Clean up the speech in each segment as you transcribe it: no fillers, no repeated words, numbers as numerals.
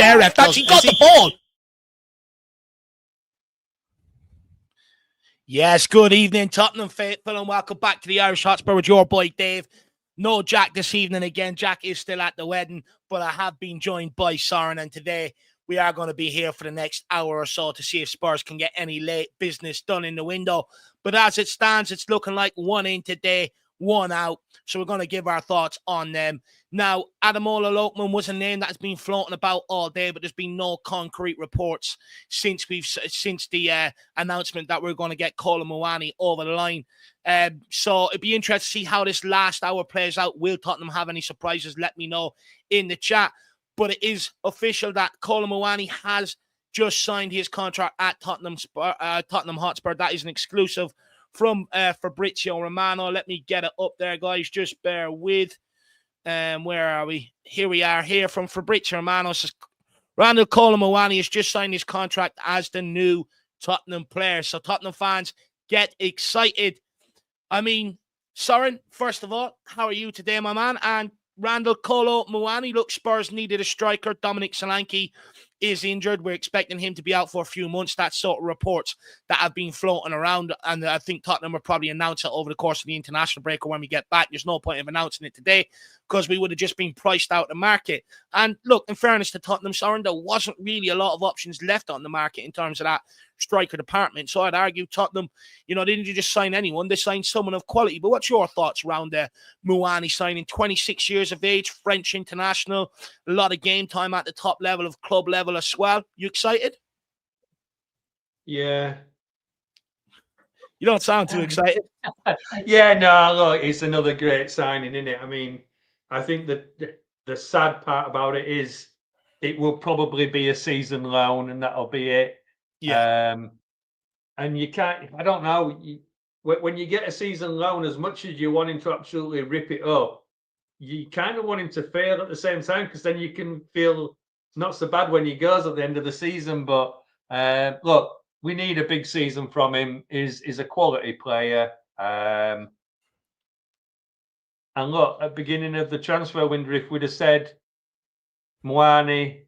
there, ref. That's, he got the ball. Yes, good evening, Tottenham faithful, and welcome back to the Irish Hotspur with your boy Dave. No Jack this evening again. Jack is still at the wedding, but I have been joined by Soren, and today we are going to be here for the next hour or so to see if Spurs can get any late business done in the window. But as it stands, it's looking like one in today, one out. So we're going to give our thoughts on them. Now, Ademola Lookman was a name that has been floating about all day, but there's been no concrete reports since the announcement that we're going to get Kolo Muani over the line. So it'd be interesting to see how this last hour plays out. Will Tottenham have any surprises? Let me know in the chat. But it is official that Kolo Muani has just signed his contract at Tottenham Hotspur. That is an exclusive from Fabrizio Romano. Let me get it up there, guys. Just bear with. Where are we? Here we are, here from Fabrizio Romano. Says Randal Kolo Muani has just signed his contract as the new Tottenham player. So Tottenham fans, get excited. I mean, Soren, first of all, how are you today, my man? And Randal Kolo Muani, look, Spurs needed a striker. Dominic Solanke is injured. We're expecting him to be out for a few months. That's sort of reports that have been floating around, and I think Tottenham will probably announce it over the course of the international break or when we get back. There's no point of announcing it today because we would have just been priced out the market. And look, in fairness to Tottenham, Soren, there wasn't really a lot of options left on the market in terms of that striker department. So I'd argue Tottenham, they didn't just sign anyone. They signed someone of quality. But what's your thoughts around Muani signing? 26 years of age, French international, a lot of game time at the top level of club level as well. You excited? Yeah. You don't sound too excited. Yeah, no, look, it's another great signing, isn't it? I mean, I think that the sad part about it is it will probably be a season loan and that'll be it. Yeah. And you can't, I don't know, when you get a season loan, as much as you want him to absolutely rip it up, you kind of want him to fail at the same time because then you can feel not so bad when he goes at the end of the season. But look, we need a big season from him. Is a quality player. And look, at the beginning of the transfer window, if we'd have said Muani,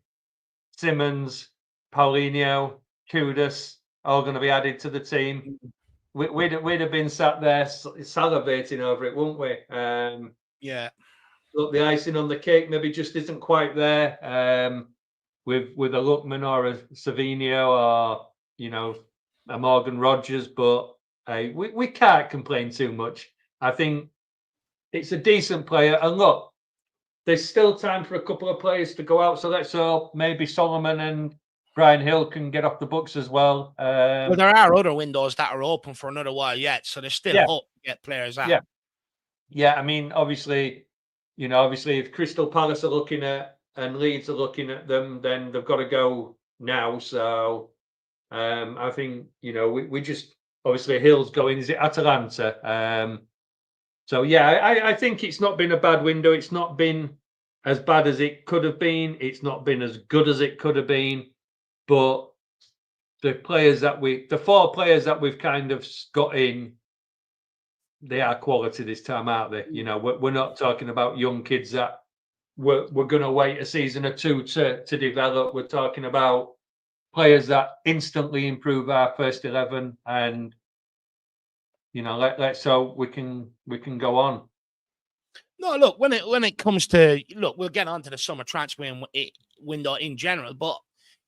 Simmons, Paulinho, Kudus, all going to be added to the team, we'd have been sat there salivating over it, wouldn't we? Yeah. Look, the icing on the cake maybe just isn't quite there with a Lookman or a Savinio or a Morgan Rogers, but we can't complain too much. I think it's a decent player, and look, there's still time for a couple of players to go out, so let's hope maybe Solomon and Brian Hill can get off the books as well. Well, there are other windows that are open for another while yet, so there's still hope to get players out. Yeah. I mean, obviously, if Crystal Palace are looking at and Leeds are looking at them, then they've got to go now. So I think we just obviously Hill's going. Is it Atalanta? So yeah, I think it's not been a bad window. It's not been as bad as it could have been. It's not been as good as it could have been. But the four players that we've kind of got in, they are quality this time, aren't they? We're not talking about young kids that we're going to wait a season or two to develop. We're talking about players that instantly improve our first 11, and let's hope we can go on. No, look, when it comes to we'll get on to the summer transfer window in general, but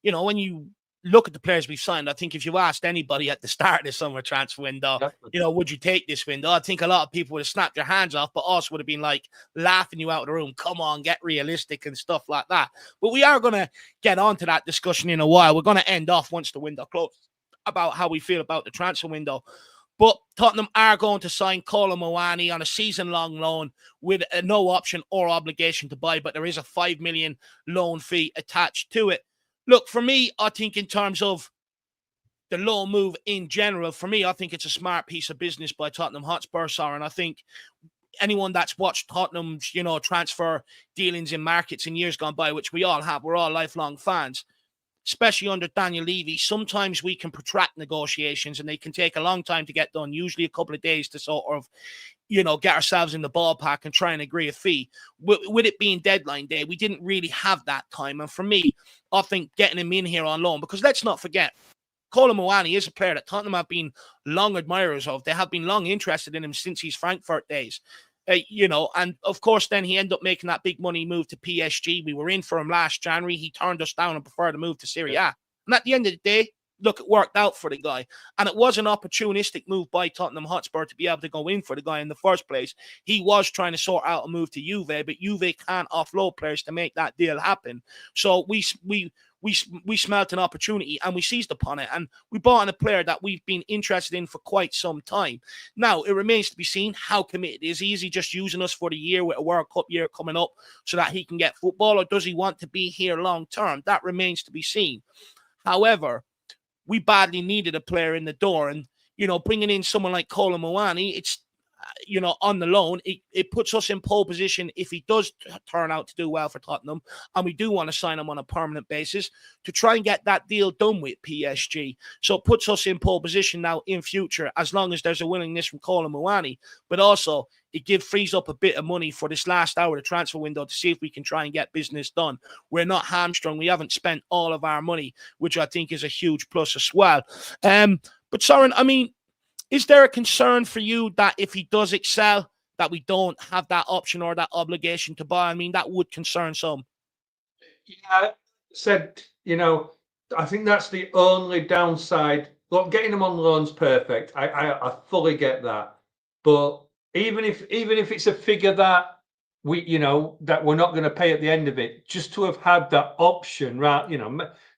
when you look at the players we've signed, I think if you asked anybody at the start of the summer transfer window, would you take this window? I think a lot of people would have snapped their hands off, but also would have been like laughing you out of the room. Come on, get realistic and stuff like that. But we are going to get on to that discussion in a while. We're going to end off once the window closes about how we feel about the transfer window. But Tottenham are going to sign Kolo Muani on a season-long loan with no option or obligation to buy, but there is a $5 million loan fee attached to it. Look, for me, I think in terms of the loan move in general, for me, I think it's a smart piece of business by Tottenham Hotspur, and I think anyone that's watched Tottenham's, transfer dealings in markets in years gone by, which we all have, we're all lifelong fans, especially under Daniel Levy, sometimes we can protract negotiations and they can take a long time to get done, usually a couple of days to sort of, get ourselves in the ballpark and try and agree a fee. With it being deadline day, we didn't really have that time. And for me, I think getting him in here on loan, because let's not forget, Kolo Muani is a player that Tottenham have been long admirers of. They have been long interested in him since his Frankfurt days. And of course, then he ended up making that big money move to PSG. We were in for him last January. He turned us down and preferred to move to Serie A. And at the end of the day, look, it worked out for the guy. And it was an opportunistic move by Tottenham Hotspur to be able to go in for the guy in the first place. He was trying to sort out a move to Juve, but Juve can't offload players to make that deal happen. So we smelt an opportunity and we seized upon it. And we bought in a player that we've been interested in for quite some time. Now, it remains to be seen how committed is he. Is he just using us for the year with a World Cup year coming up so that he can get football, or does he want to be here long term? That remains to be seen. However, we badly needed a player in the door. And, bringing in someone like Kolo Muani, it's, on the loan, it puts us in pole position if he does turn out to do well for Tottenham, and we do want to sign him on a permanent basis to try and get that deal done with PSG. So it puts us in pole position now in future, as long as there's a willingness from Kolo Muani. But also, it frees up a bit of money for this last hour of the transfer window to see if we can try and get business done. We're not hamstrung. We haven't spent all of our money, which I think is a huge plus as well. But Soren, is there a concern for you that if he does excel, that we don't have that option or that obligation to buy? That would concern some. Yeah, I think that's the only downside. Look, getting him on loan's perfect. I fully get that. But even if it's a figure that that we're not going to pay at the end of it, just to have had that option, right?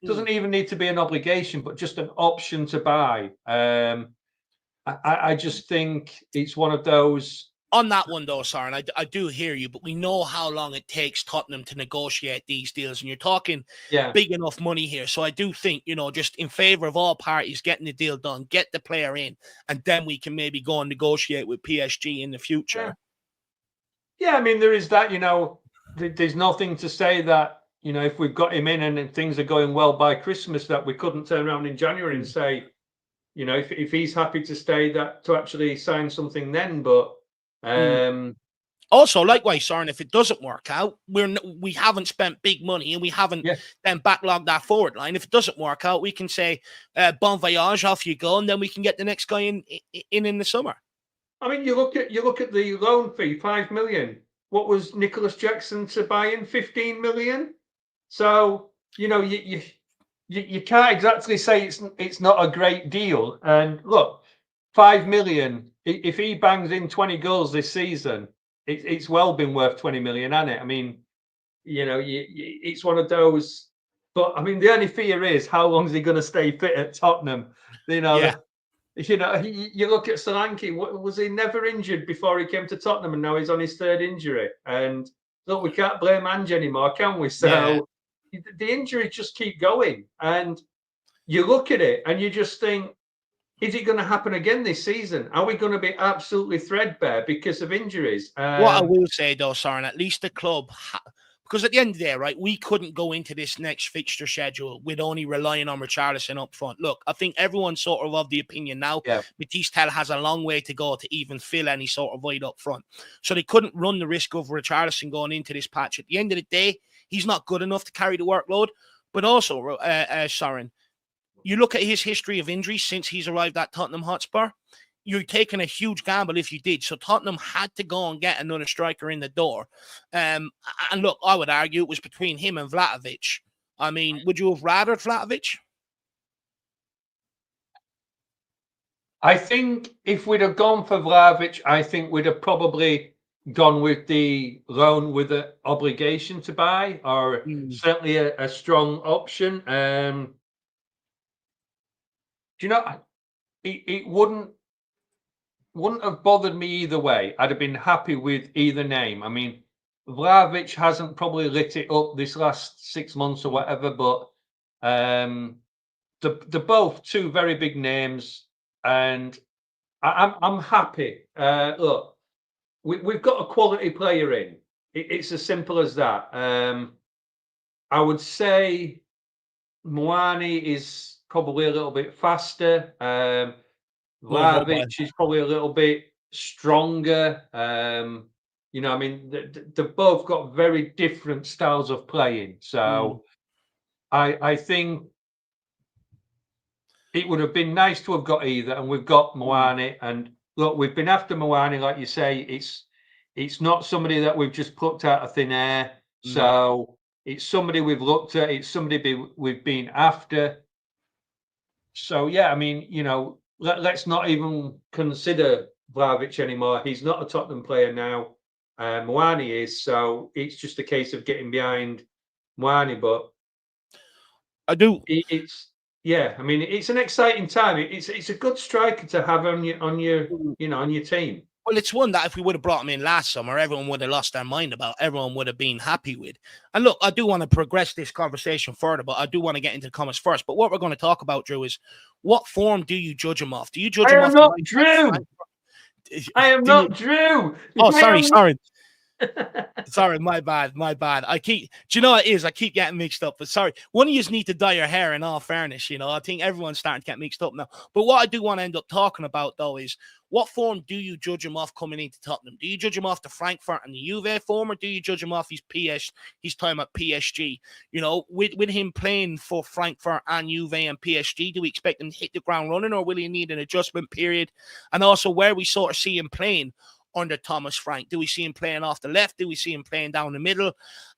Doesn't even need to be an obligation, but just an option to buy. I just think it's one of those. On that one, though, Soren, I do hear you, but we know how long it takes Tottenham to negotiate these deals, and you're talking big enough money here. So I do think, just in favour of all parties getting the deal done, get the player in, and then we can maybe go and negotiate with PSG in the future. Yeah, there is that, there's nothing to say that, if we've got him in and things are going well by Christmas, that we couldn't turn around in January and say, if he's happy to stay, that to actually sign something then. But also, likewise, Soren, if it doesn't work out, we haven't spent big money and we haven't then backlogged that forward line. If it doesn't work out, we can say bon voyage, off you go, and then we can get the next guy in the summer. You look at the loan fee, 5 million. What was Nicholas Jackson to buy in? 15 million. So you can't exactly say it's not a great deal. And look, 5 million. If he bangs in 20 goals this season, it's well been worth 20 million, hasn't it? It's one of those. But the only fear is, how long is he going to stay fit at Tottenham? You look at Solanke. Was he never injured before he came to Tottenham, and now he's on his third injury? And look, we can't blame Ange anymore, can we? So the injuries just keep going, and you look at it and you just think, is it going to happen again this season? Are we going to be absolutely threadbare because of injuries? What I will say, though, Soren, at least the club, because at the end of the day, right, we couldn't go into this next fixture schedule with only relying on Richarlison up front. Look, I think everyone's sort of the opinion now, Matisse Tel has a long way to go to even fill any sort of void up front. So they couldn't run the risk of Richarlison going into this patch. At the end of the day, he's not good enough to carry the workload. But also, Soren, you look at his history of injuries since he's arrived at Tottenham Hotspur, you're taking a huge gamble if you did. So Tottenham had to go and get another striker in the door. And look, I would argue it was between him and Vlahovic. Would you have rathered Vlahovic? I think if we'd have gone for Vlahovic, I think we'd have probably gone with the loan with an obligation to buy, or certainly a strong option. It wouldn't have bothered me either way. I'd have been happy with either name. Vlahovic hasn't probably lit it up this last 6 months or whatever, but they're both two very big names, and I'm happy. Look, we've got a quality player in. It's as simple as that. I would say Muani is probably a little bit faster. More mobile. Vlahovic is probably a little bit stronger. I mean, they've both got very different styles of playing. So I think it would have been nice to have got either, and we've got Muani. And look, we've been after Muani, like you say. It's not somebody that we've just plucked out of thin air. No. So it's somebody we've looked at. It's somebody we've been after. So yeah, I mean, let's not even consider Vlahovic anymore. He's not a Tottenham player now. Muani is, so it's just a case of getting behind Muani. But I do. it's yeah, I mean, it's an exciting time. It's a good striker to have on your team. Well, it's one that if we would have brought him in last summer, everyone would have lost their mind about. Everyone would have been happy with. And look, I do want to progress this conversation further, but I do want to get into the comments first. But what we're going to talk about, Drew, is what form do you judge him off? Do you judge I him am off? not Drew. I am not Drew. Oh, sorry. Sorry, my bad. Do you know what it is? I keep getting mixed up, but sorry. One of you need to dye your hair, in all fairness, I think everyone's starting to get mixed up now. But what I do want to end up talking about, though, is what form do you judge him off coming into Tottenham? Do you judge him off the Frankfurt and the Juve form, or do you judge him off his time at PSG? With him playing for Frankfurt and Juve and PSG, do we expect him to hit the ground running, or will he need an adjustment period? And also, where we sort of see him playing under Thomas Frank? Do we see him playing off the left? Do we see him playing down the middle?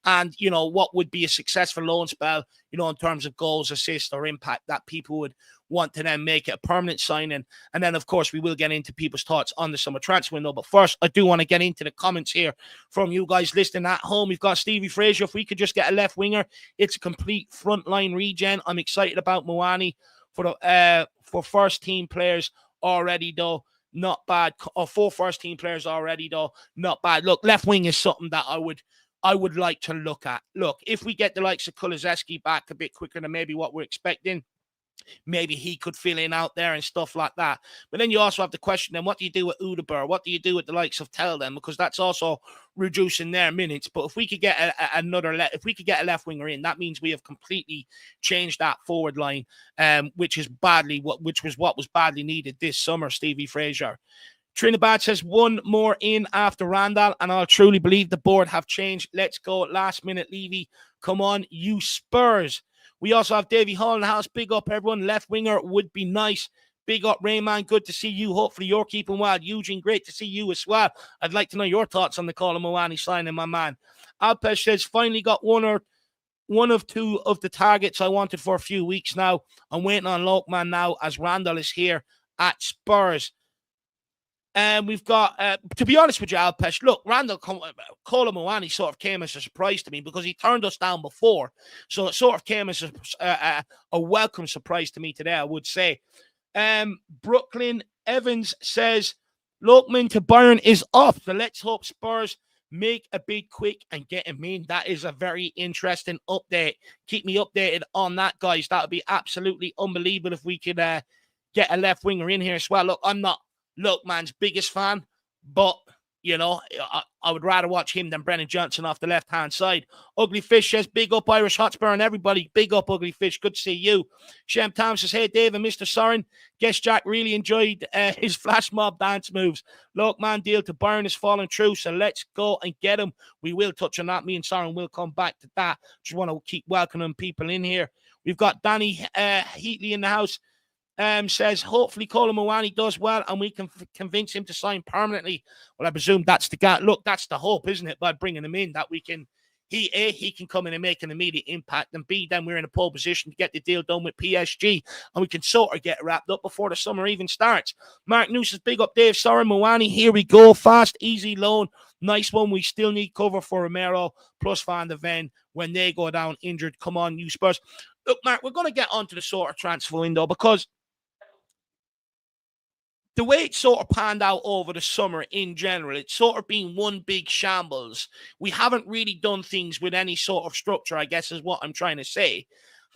And, what would be a successful loan spell, in terms of goals, assists, or impact that people would want to then make it a permanent signing? And then, of course, we will get into people's thoughts on the summer transfer window. But first, I do want to get into the comments here from you guys listening at home. We've got Stevie Fraser. If we could just get a left winger, it's a complete frontline regen. I'm excited about Muani for first team players already, though. Not bad. Or 4 first team players already, though. Not bad. Look, left wing is something that I would like to look at. Look, if we get the likes of Kulusevski back a bit quicker than maybe what we're expecting, maybe he could fill in out there and stuff like that. But then you also have the question, then what do you do with Udebur? What do you do with the likes of Tell then? Because that's also reducing their minutes. But if we could get if we could get a left winger in, that means we have completely changed that forward line, which was what was badly needed this summer, Stevie Fraser. Trinidad says one more in after Randall, and I'll truly believe the board have changed. Let's go. Last minute, Levy. Come on, you Spurs. We also have Davey Hall in the house. Big up, everyone. Left winger would be nice. Big up, Rayman. Good to see you. Hopefully, you're keeping well. Eugene, great to see you as well. I'd like to know your thoughts on the Kolo Muani signing, my man. Alpesh says, finally got one of 2 of the targets I wanted for a few weeks now. I'm waiting on Lookman now as Randall is here at Spurs. And we've got, to be honest with you, Alpesh, look, Randal Kolo Muani sort of came as a surprise to me because he turned us down before. So it sort of came as a welcome surprise to me today, I would say. Brooklyn Evans says, Lookman to Bayern is up. So let's hope Spurs make a bid quick and get him in. That is a very interesting update. Keep me updated on that, guys. That would be absolutely unbelievable if we could get a left winger in here as well. Look, I'm not Lookman's biggest fan, but I would rather watch him than Brennan Johnson off the left-hand side. Ugly Fish says, big up IrishHotspur and everybody. Big up, Ugly Fish. Good to see you. Shem Tom says, hey, Dave and Mr. Soren. Guess Jack really enjoyed his flash mob dance moves. Lookman deal to Bayern is falling through, so let's go and get him. We will touch on that. Me and Soren will come back to that. Just want to keep welcoming people in here. We've got Danny Heatley in the house. Says, hopefully Kolo Muani does well and we can convince him to sign permanently. Well, I presume that's the guy. Look, that's the hope, isn't it? By bringing him in, that we can, he can come in and make an immediate impact, and B, then we're in a pole position to get the deal done with PSG and we can sort of get wrapped up before the summer even starts. Mark New says, big up Dave, sorry Muani, here we go. Fast, easy loan. Nice one. We still need cover for Romero plus Van de Ven when they go down injured. Come on, you Spurs. Look, Mark, we're going to get onto the sort of transfer window because the way it sort of panned out over the summer in general, it's sort of been one big shambles. We haven't really done things with any sort of structure, I guess is what I'm trying to say.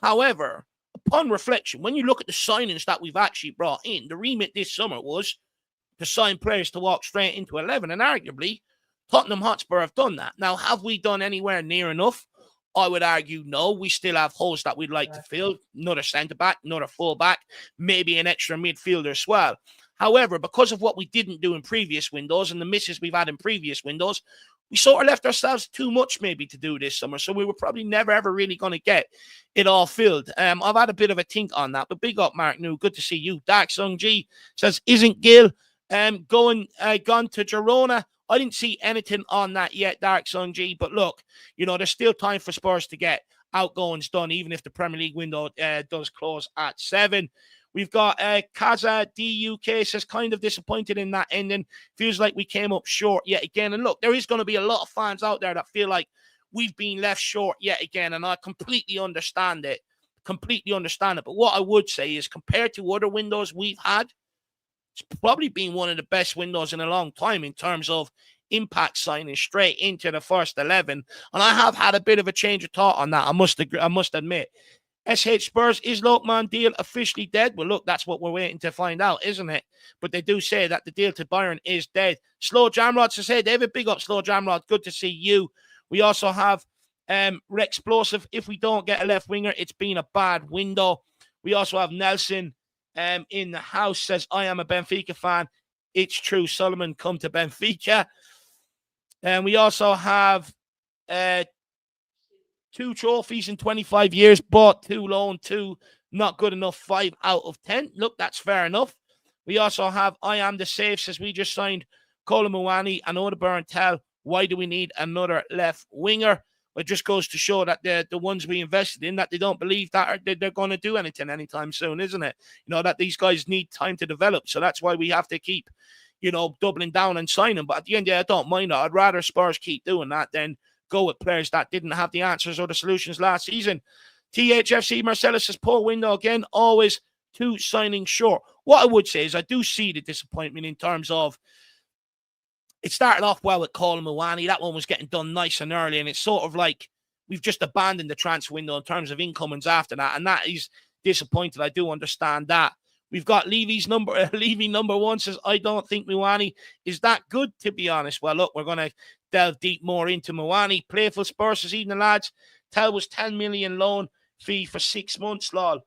However, upon reflection, when you look at the signings that we've actually brought in, the remit this summer was to sign players to walk straight into 11. And arguably, Tottenham Hotspur have done that. Now, have we done anywhere near enough? I would argue no. We still have holes that we'd like to fill. Another centre-back, another full-back, maybe an extra midfielder as well. However, because of what we didn't do in previous windows and the misses we've had in previous windows, we sort of left ourselves too much maybe to do this summer. So we were probably never, ever really going to get it all filled. I've had a bit of a think on that, but big up, Mark New. Good to see you. Dark Sung G says, isn't Gill gone to Girona? I didn't see anything on that yet, Dark Sun G. But look, there's still time for Spurs to get outgoings done, even if the Premier League window does close at 7. We've got Kaza DUK says, kind of disappointed in that ending. Feels like we came up short yet again. And look, there is going to be a lot of fans out there that feel like we've been left short yet again. And I completely understand it. But what I would say is, compared to other windows we've had, it's probably been one of the best windows in a long time in terms of impact signing straight into the first 11. And I have had a bit of a change of thought on that. I must admit. SH Spurs, is Lookman deal officially dead? Well, look, that's what we're waiting to find out, isn't it? But they do say that the deal to Bayern is dead. Slow Jamrod says, hey, David, big up Slow Jamrod. Good to see you. We also have Rexplosive. If we don't get a left winger, it's been a bad window. We also have Nelson in the house says, I am a Benfica fan. It's true. Solomon, come to Benfica. And we also have 2 trophies in 25 years, bought 2 loan, 2 not good enough, 5 out of 10. Look, that's fair enough. We also have I am the safe says, we just signed Kolo Muani and Odeburn Tell. Why do we need another left winger? It just goes to show that the ones we invested in, that they don't believe that they're going to do anything anytime soon, isn't it? That these guys need time to develop. So that's why we have to keep, doubling down and signing. But at the end, I don't mind that. I'd rather Spurs keep doing that than go with players that didn't have the answers or the solutions last season. THFC Marcellus says, poor window again, always 2 signings short. What I would say is I do see the disappointment in terms of it started off well with Kolo Muani. That one was getting done nice and early, and it's sort of like we've just abandoned the transfer window in terms of incomings after that, and that is disappointing. I do understand that. We've got Levy number 1 says, I don't think Muani is that good, to be honest. Well, look, we're going to delve deep more into Muani. Playful Spurs says, even the lads, Tell was 10 million loan fee for 6 months, lol.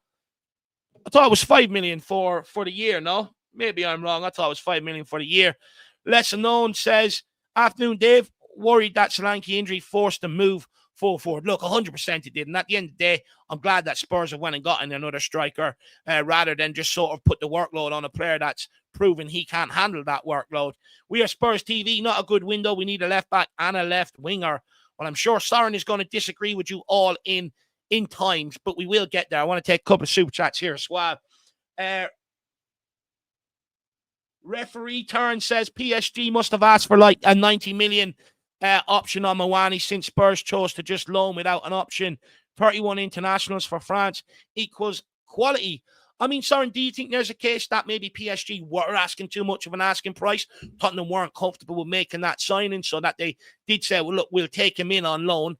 I thought it was 5 million for the year, no? Maybe I'm wrong. I thought it was 5 million for the year. Lesser known says, afternoon, Dave. Worried that Solanke injury forced the move forward. Look, 100% it did. And at the end of the day, I'm glad that Spurs have went and gotten another striker rather than just sort of put the workload on a player that's proven he can't handle that workload. We are Spurs TV, not a good window. We need a left back and a left winger. Well, I'm sure Soren is going to disagree with you all in times, but we will get there. I want to take a couple of super chats here as well. Referee Turn says PSG must have asked for like a 90 million option on Muani since Spurs chose to just loan without an option. 31 internationals for France equals quality. I mean, Soren, do you think there's a case that maybe PSG were asking too much of an asking price? Tottenham weren't comfortable with making that signing, so that they did say, well, look, we'll take him in on loan,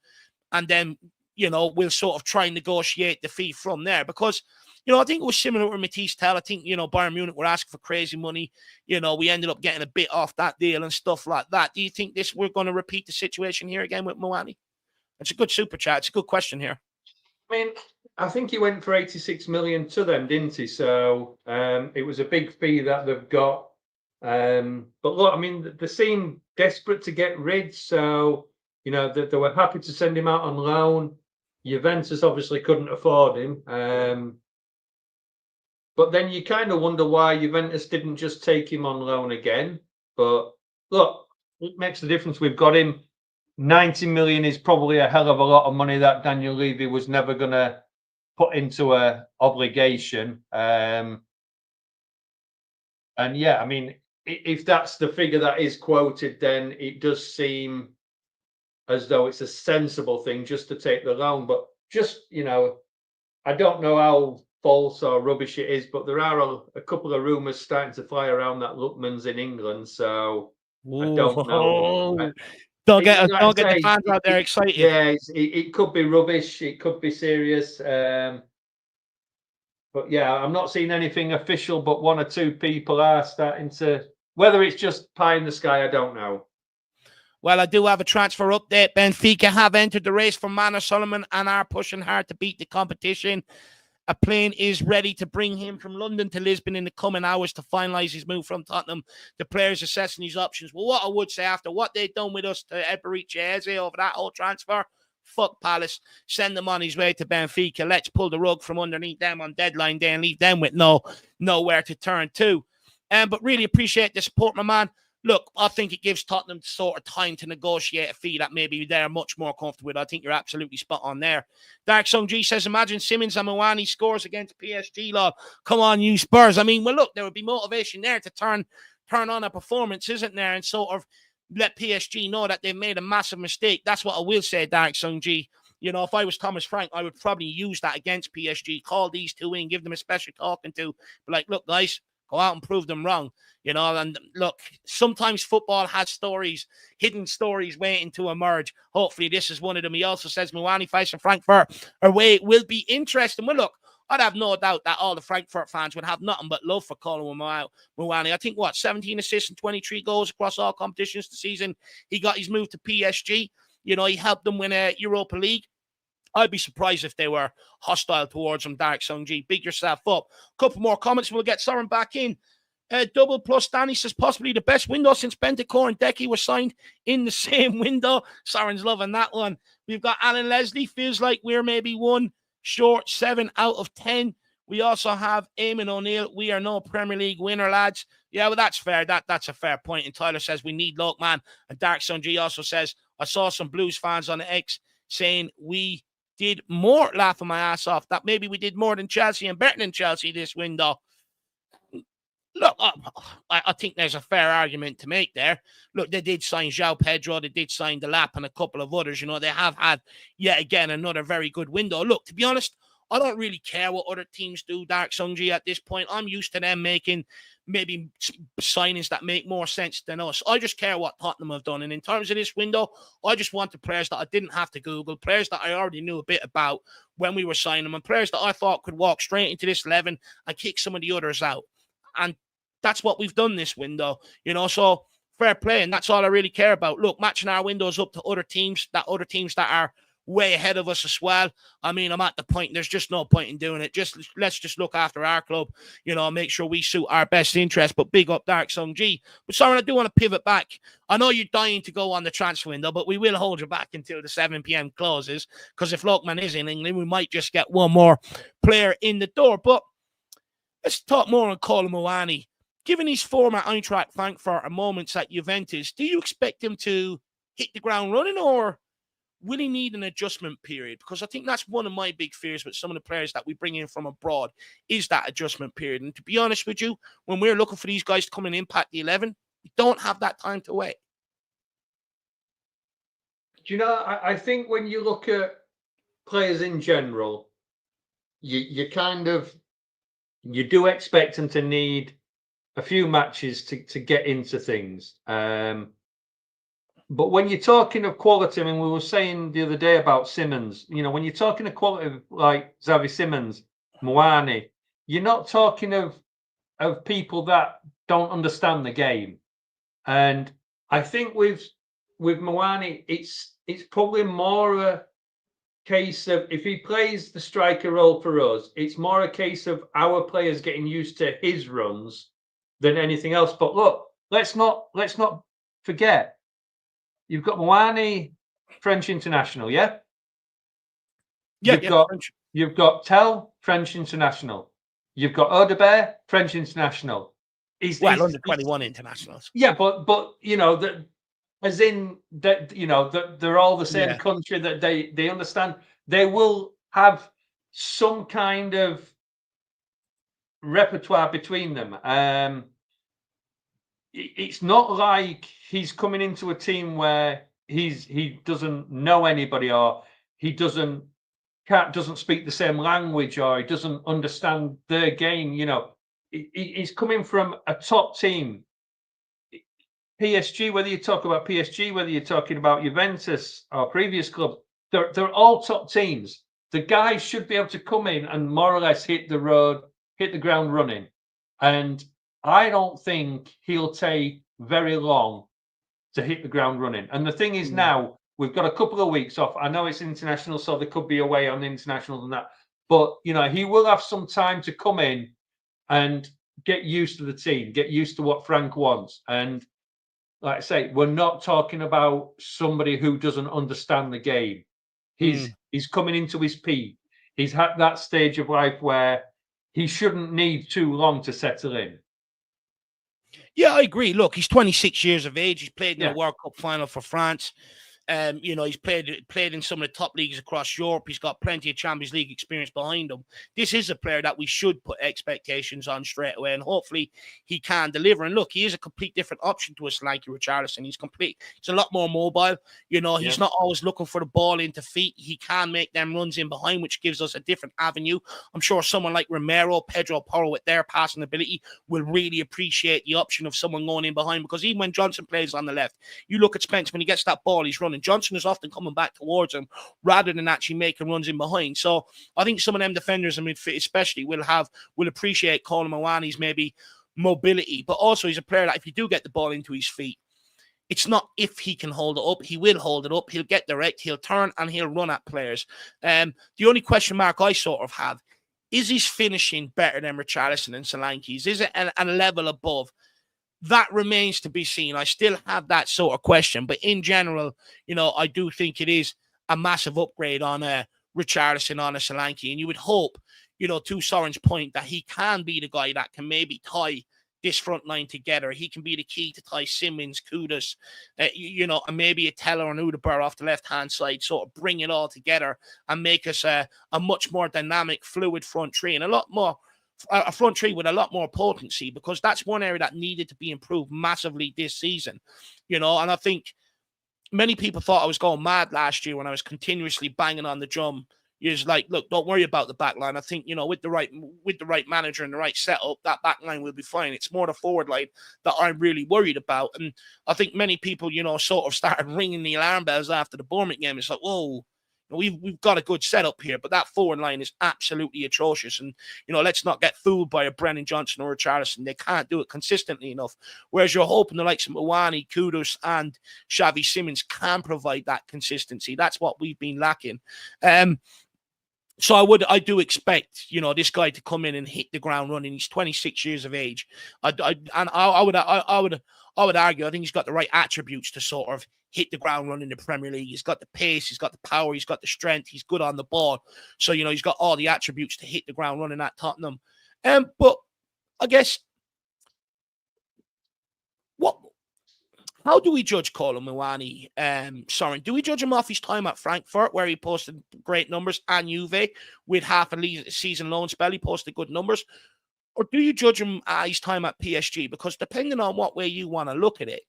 and then, we'll sort of try and negotiate the fee from there. Because, I think it was similar with Matisse Tell. I think, Bayern Munich were asking for crazy money. We ended up getting a bit off that deal and stuff like that. Do you think we're going to repeat the situation here again with Muani? It's a good super chat. It's a good question here. I mean, I think he went for 86 million to them, didn't he? So it was a big fee that they've got. But look, I mean, they seem desperate to get rid. So, they were happy to send him out on loan. Juventus obviously couldn't afford him. But then you kind of wonder why Juventus didn't just take him on loan again. But look, it makes a difference. We've got him. 90 million is probably a hell of a lot of money that Daniel Levy was never going to put into a obligation. And yeah, I mean, if that's the figure that is quoted, then it does seem as though it's a sensible thing just to take the loan. But just, I don't know how false or rubbish it is, but there are a couple of rumours starting to fly around that Lookman's in England. So I don't know. Don't get the fans out there excited. Yeah, it could be rubbish. It could be serious. But yeah, I'm not seeing anything official, but 1 or 2 people are starting to. Whether it's just pie in the sky, I don't know. Well, I do have a transfer update. Benfica have entered the race for Manor Solomon and are pushing hard to beat the competition. A plane is ready to bring him from London to Lisbon in the coming hours to finalise his move from Tottenham. The players assessing his options. Well, what I would say after what they've done with us to IrishHotspur over that whole transfer, fuck Palace. Send him on his way to Benfica. Let's pull the rug from underneath them on deadline day and leave them with nowhere to turn to. But really appreciate the support, my man. Look, I think it gives Tottenham sort of time to negotiate a fee that maybe they're much more comfortable with. I think you're absolutely spot on there. Dark Song G says, imagine Simmons and Muani scores against PSG, lol. Come on, you Spurs. I mean, well, look, there would be motivation there to turn on a performance, isn't there? And sort of let PSG know that they've made a massive mistake. That's what I will say, Dark Song G. You know, if I was Thomas Frank, I would probably use that against PSG, call these two in, give them a special talking to. Be like, look, guys, go out and prove them wrong. You know, and look, sometimes football has stories, hidden stories waiting to emerge. Hopefully this is one of them. He also says Muani fights for Frankfurt away will be interesting. Well, look, I'd have no doubt that all the Frankfurt fans would have nothing but love for Kolo Muani. I think, 17 assists and 23 goals across all competitions this season. He got his move to PSG. You know, he helped them win a Europa League. I'd be surprised if they were hostile towards him, Dark Song G. Big yourself up. Couple more comments. We'll get Soren back in. Double plus Danny says possibly the best window since Bentancur and Decky were signed in the same window. Soren's loving that one. We've got Alan Leslie. Feels like we're maybe one short, 7 out of 10. We also have Eamon O'Neill. We are no Premier League winner, lads. Yeah, well, that's fair. That's a fair point. And Tyler says we need Lookman. And Dark Sun G also says, I saw some Blues fans on X saying we did more, laughing my ass off, that maybe we did more than Chelsea and better than Chelsea this window. Look, I think there's a fair argument to make there. Look, they did sign João Pedro, they did sign Delap and a couple of others. You know, they have had, yet again, another very good window. Look, to be honest, I don't really care what other teams do, Dark Sunji, at this point. I'm used to them making maybe signings that make more sense than us. I just care what Tottenham have done. And in terms of this window, I just want the players that I didn't have to Google, players that I already knew a bit about when we were signing them, and players that I thought could walk straight into this 11 and kick some of the others out. And that's what we've done this window, you know, so fair play. And that's all I really care about. Look, matching our windows up to other teams that are way ahead of us as well. I mean, I'm at the point, there's just no point in doing it. Let's just look after our club, you know, make sure we suit our best interest. But big up Dark Song G. But sorry, I do want to pivot back. I know you're dying to go on the transfer window, but we will hold you back until the 7 p.m. closes, because if Lookman is in England, we might just get one more player in the door. But let's talk more on Kolo Muani. Given his former Eintracht Frankfurt and moments at Juventus, do you expect him to hit the ground running, or will he need an adjustment period? Because I think that's one of my big fears with some of the players that we bring in from abroad, is that adjustment period. And to be honest with you, when we're looking for these guys to come and impact the 11, we don't have that time to wait. Do you know, I think when you look at players in general, you do expect them to need a few matches to get into things. But when you're talking of quality, I mean, we were saying the other day about Simmons, you know, when you're talking of quality like Xavi Simmons, Muani, you're not talking of people that don't understand the game. And I think with Muani, it's probably more a case of, if he plays the striker role for us, it's more a case of our players getting used to his runs than anything else. But look, let's not forget, you've got Muani, French international, yeah? You've got Tel, French international. You've got Audebert, French international. Under 21 internationals. Yeah, but you know, that as in that, you know, that they're all the same country, that they understand. They will have some kind of repertoire between them. It's not like he's coming into a team where he doesn't know anybody, or he doesn't speak the same language, or he doesn't understand their game. You know, he's coming from a top team. PSG, whether you talk about PSG, whether you're talking about Juventus or previous clubs, they're all top teams. The guy should be able to come in and more or less hit the ground running. And I don't think he'll take very long to hit the ground running. And the thing is now, we've got a couple of weeks off. I know it's international, so they could be away on international and that. But, you know, he will have some time to come in and get used to the team, get used to what Frank wants. And like I say, we're not talking about somebody who doesn't understand the game. He's coming into his peak. He's had that stage of life where he shouldn't need too long to settle in. Yeah, I agree. Look, he's 26 years of age. He's played in Yeah. a World Cup final for France. You know, he's played in some of the top leagues across Europe. He's got plenty of Champions League experience behind him. This is a player that we should put expectations on straight away, and hopefully he can deliver. And look, he is a complete different option to a Solanke Richarlison. He's a lot more mobile. You know, he's not always looking for the ball into feet. He can make them runs in behind, which gives us a different avenue. I'm sure someone like Romero, Pedro Porro, with their passing ability, will really appreciate the option of someone going in behind, because even when Johnson plays on the left, you look at Spence, when he gets that ball, he's running. Johnson is often coming back towards him rather than actually making runs in behind. So I think some of them defenders in midfield especially will appreciate Kolo Muani's maybe mobility, but also he's a player that if you do get the ball into his feet, it's not if he can hold it up. He will hold it up. He'll get direct. He'll turn and he'll run at players. The only question mark I sort of have is his finishing better than Richarlison and Solanke's? Is it a level above? That remains to be seen. I still have that sort of question. But in general, you know, I do think it is a massive upgrade on a Richarlison, on a Solanke. And you would hope, you know, to Soren's point, that he can be the guy that can maybe tie this front line together. He can be the key to tie Simmons, Kudus, you know, and maybe a Teller and Udebur off the left-hand side, sort of bring it all together and make us a much more dynamic, fluid front three and a front three with a lot more potency, because that's one area that needed to be improved massively this season, you know. And I think many people thought I was going mad last year when I was continuously banging on the drum. It's like, look, don't worry about the back line. I think, you know, with the right manager and the right setup, that back line will be fine. It's more the forward line that I'm really worried about. And I think many people, you know, sort of started ringing the alarm bells after the Bournemouth game. It's like, whoa, we've got a good setup here, but that forward line is absolutely atrocious. And, you know, let's not get fooled by a Brennan Johnson or a Richarlison. They can't do it consistently enough. Whereas you're hoping the likes of Muani, Kudus, and Xavi Simmons can provide that consistency. That's what we've been lacking. So I do expect, you know, this guy to come in and hit the ground running. He's 26 years of age. I would argue, I think he's got the right attributes to sort of hit the ground running in the Premier League. He's got the pace, he's got the power, he's got the strength, he's good on the ball. So, you know, he's got all the attributes to hit the ground running at Tottenham. But I guess, how do we judge Kolo Muani? Soren, do we judge him off his time at Frankfurt, where he posted great numbers, and Juve with half a season loan spell, he posted good numbers? Or do you judge him at his time at PSG? Because depending on what way you want to look at it,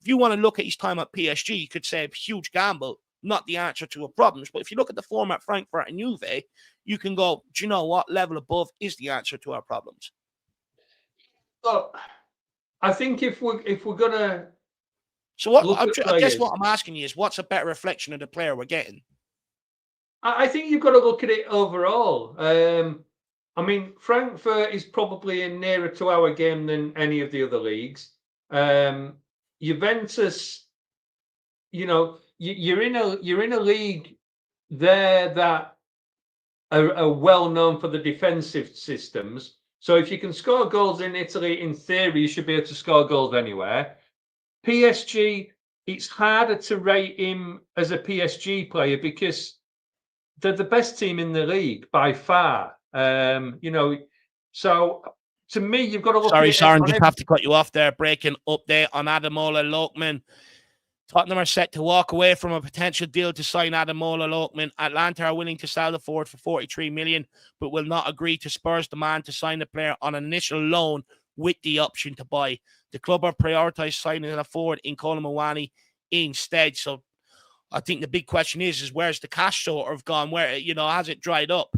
if you want to look at his time at PSG, you could say a huge gamble, not the answer to our problems. But if you look at the form at Frankfurt and Juve, you can go, do you know what? Level above is the answer to our problems. Well, I think if we're gonna, so I guess what I'm asking you is, what's a better reflection of the player we're getting? I think you've got to look at it overall. I mean, Frankfurt is probably nearer to our game than any of the other leagues. Juventus, you know, you're in a league there that are well known for the defensive systems. So if you can score goals in Italy, in theory, you should be able to score goals anywhere. PSG, it's harder to rate him as a PSG player because they're the best team in the league by far. You know, so to me, you've got to look at it. Sorry, Soren, just have to cut you off there. Breaking update on Ademola Lookman. Tottenham are set to walk away from a potential deal to sign Ademola Lookman. Atlanta are willing to sell the forward for 43 million, but will not agree to Spurs' demand to sign the player on an initial loan with the option to buy. The club have prioritised signing a forward in Kolo Muani instead. So I think the big question is where's the cash sort of gone? Where, you know, has it dried up?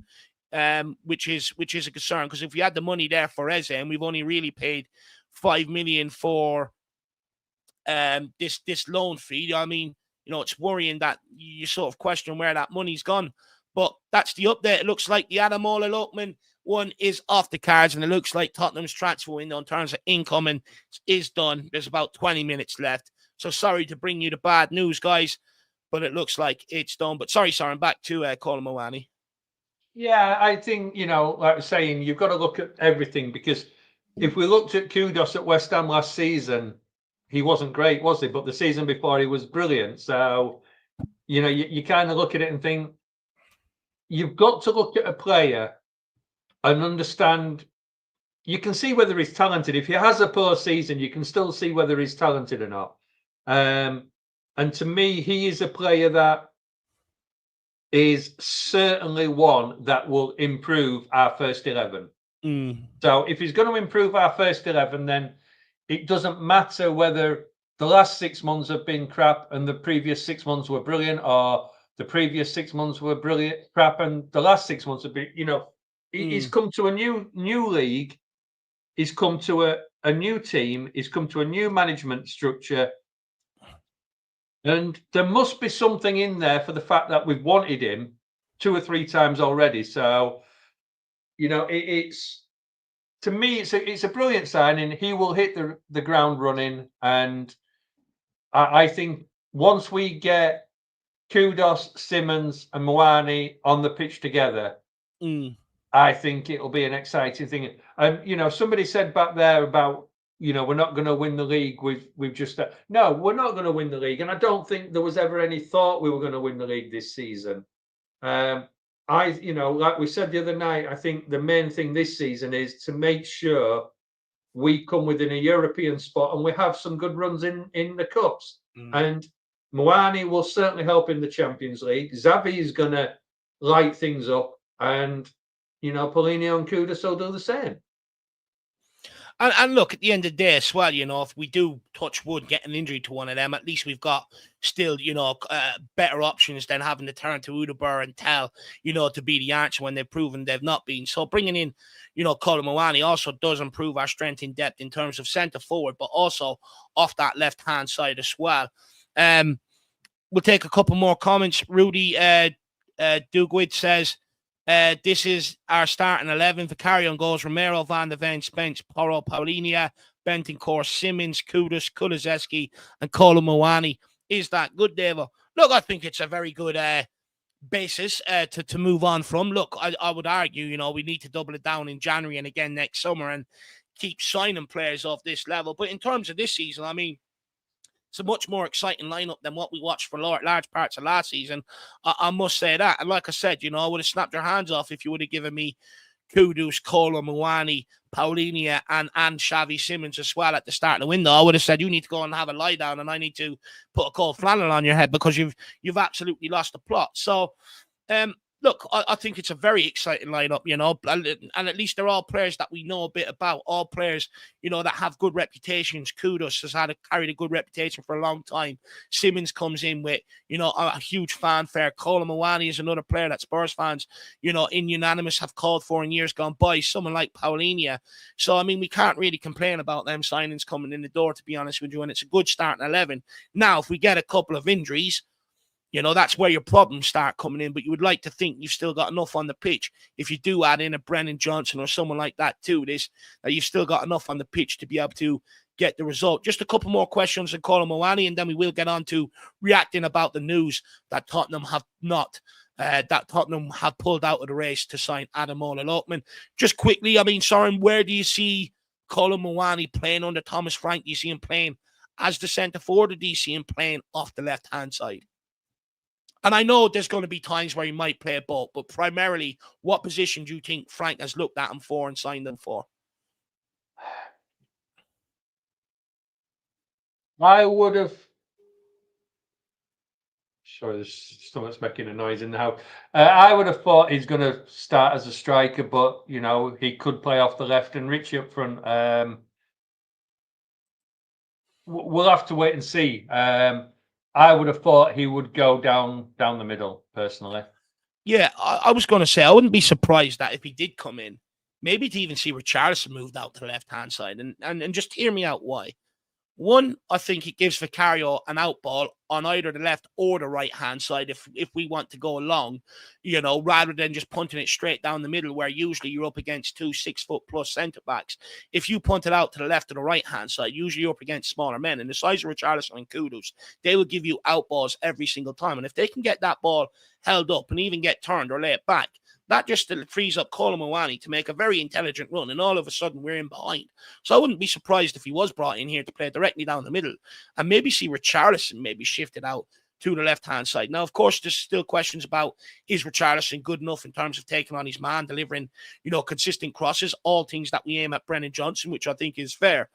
Which is a concern, because if we had the money there for Eze and we've only really paid 5 million for this loan fee, I mean, you know, it's worrying that you sort of question where that money's gone. But that's the update. It looks like the Ademola Lookman one is off the cards, and it looks like Tottenham's transfer window in terms of incoming is done. There's about 20 minutes left. So sorry to bring you the bad news, guys, but it looks like it's done. But sorry, Soren, back to Kolo Muani. Yeah, I think, like I was saying, you've got to look at everything, because if we looked at Kudos at West Ham last season, he wasn't great, was he? But the season before, he was brilliant. So, you kind of look at it and think, you've got to look at a player and understand. You can see whether he's talented. If he has a poor season, you can still see whether he's talented or not. And to me, he is a player that is certainly one that will improve our first 11. So if he's going to improve our first 11, then it doesn't matter whether the last 6 months have been crap and the previous 6 months were brilliant, or the previous 6 months were brilliant crap and the last 6 months have been, he's come to a new league. He's come to a new team. He's come to a new management structure. And there must be something in there for the fact that we've wanted him 2 or 3 times already. So, it's, to me, it's a brilliant signing. He will hit the ground running. And I think once we get Kudos, Simmons and Muani on the pitch together, I think it'll be an exciting thing. And, somebody said back there about, we're not going to win the league. We've just no, we're not going to win the league, and I don't think there was ever any thought we were going to win the league this season. Like we said the other night, I think the main thing this season is to make sure we come within a European spot and we have some good runs in the cups. And Muani will certainly help in the Champions League. Xavi is going to light things up, and Paulinho and Kudus will do the same. And look, at the end of the day as well, if we do touch wood, get an injury to one of them, at least we've got still, better options than having to turn to Udabur and Tell, to be the answer when they've proven they've not been. So bringing in, Kolo Muani also does improve our strength in depth in terms of centre forward, but also off that left-hand side as well. We'll take a couple more comments. Rudy Dugwit says, this is our starting 11. Vicario on goals, Romero, Van de Ven, Spence, Porro, Paulinia, Bentancur, Simmons, Kudus, Kulizeski, and Kolo Muani. Is that good, Davo? Look, I think it's a very good basis to move on from. Look, I would argue, we need to double it down in January and again next summer and keep signing players off this level. But in terms of this season, I mean, it's a much more exciting lineup than what we watched for large parts of last season. I must say that. And like I said, I would have snapped your hands off if you would have given me Kudus, Kolo Muani, Paulinia, and Xavi Simmons as well at the start of the window. I would have said, you need to go and have a lie down, and I need to put a cold flannel on your head because you've absolutely lost the plot. So, look, I think it's a very exciting lineup, and at least they're all players that we know a bit about, all players, that have good reputations. Kudus has carried a good reputation for a long time. Simmons comes in with, a huge fanfare. Kolo Muani is another player that Spurs fans, in unanimous have called for in years gone by, someone like Paulinia. So, I mean, we can't really complain about them signings coming in the door, to be honest with you, and it's a good starting 11. Now, if we get a couple of injuries, that's where your problems start coming in. But you would like to think you've still got enough on the pitch. If you do add in a Brennan Johnson or someone like that too, that you've still got enough on the pitch to be able to get the result. Just a couple more questions on Kolo Muani, and then we will get on to reacting about the news that Tottenham have pulled out of the race to sign Ademola Lookman. Just quickly, I mean, Soren, where do you see Kolo Muani playing under Thomas Frank? Do you see him playing as the centre forward, or do you see him playing off the left-hand side? And I know there's going to be times where he might play both, but primarily, what position do you think Frank has looked at him for and signed him for? I would have. Sorry, there's stomach's making a noise in the house. I would have thought he's going to start as a striker, but he could play off the left and Richie up front. We'll have to wait and see. I would have thought he would go down the middle, personally. Yeah, I was going to say, I wouldn't be surprised that if he did come in, maybe to even see Richarlison moved out to the left-hand side. And just hear me out why. One, I think it gives Vicario an outball on either the left or the right-hand side if we want to go long, rather than just punting it straight down the middle where usually you're up against 2 6-foot-plus centre-backs. If you punt it out to the left or the right-hand side, usually you're up against smaller men. And the size of Richarlison and Kudus, they will give you outballs every single time. And if they can get that ball held up and even get turned or lay it back, that just frees up Kolo Muani to make a very intelligent run, and all of a sudden we're in behind. So I wouldn't be surprised if he was brought in here to play directly down the middle and maybe see Richarlison maybe shifted out to the left-hand side. Now, of course, there's still questions about, is Richarlison good enough in terms of taking on his man, delivering, consistent crosses, all things that we aim at Brennan Johnson, which I think is fair.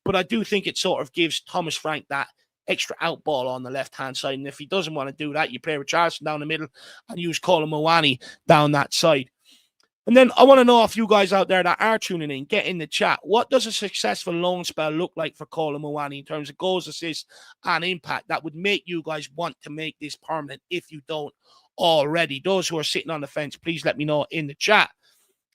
But I do think it sort of gives Thomas Frank that extra outball on the left-hand side. And if he doesn't want to do that, you play Richarlison down the middle and use Kolo Muani down that side. And then I want to know if you guys out there that are tuning in, get in the chat. What does a successful loan spell look like for Kolo Muani in terms of goals, assists, and impact that would make you guys want to make this permanent if you don't already? Those who are sitting on the fence, please let me know in the chat.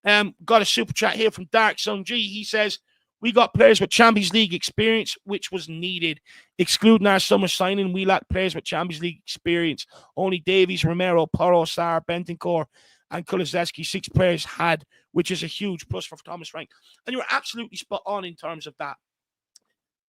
Got a super chat here from Dark Sung G. He says, we got players with Champions League experience, which was needed. Excluding our summer signing, we lack players with Champions League experience. Only Davies, Romero, Porro, Sarr, Bentancur, and Kulusevski, 6 players had, which is a huge plus for Thomas Frank. And you're absolutely spot on in terms of that.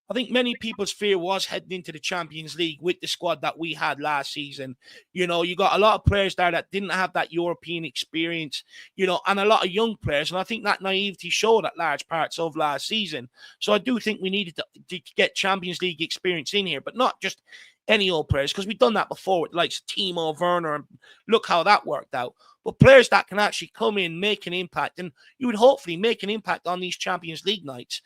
I think many people's fear was heading into the Champions League with the squad that we had last season. You got a lot of players there that didn't have that European experience, and a lot of young players. And I think that naivety showed at large parts of last season. So I do think we needed to get Champions League experience in here, but not just any old players, because we've done that before with like Timo Werner, and look how that worked out. But players that can actually come in, make an impact, and you would hopefully make an impact on these Champions League nights,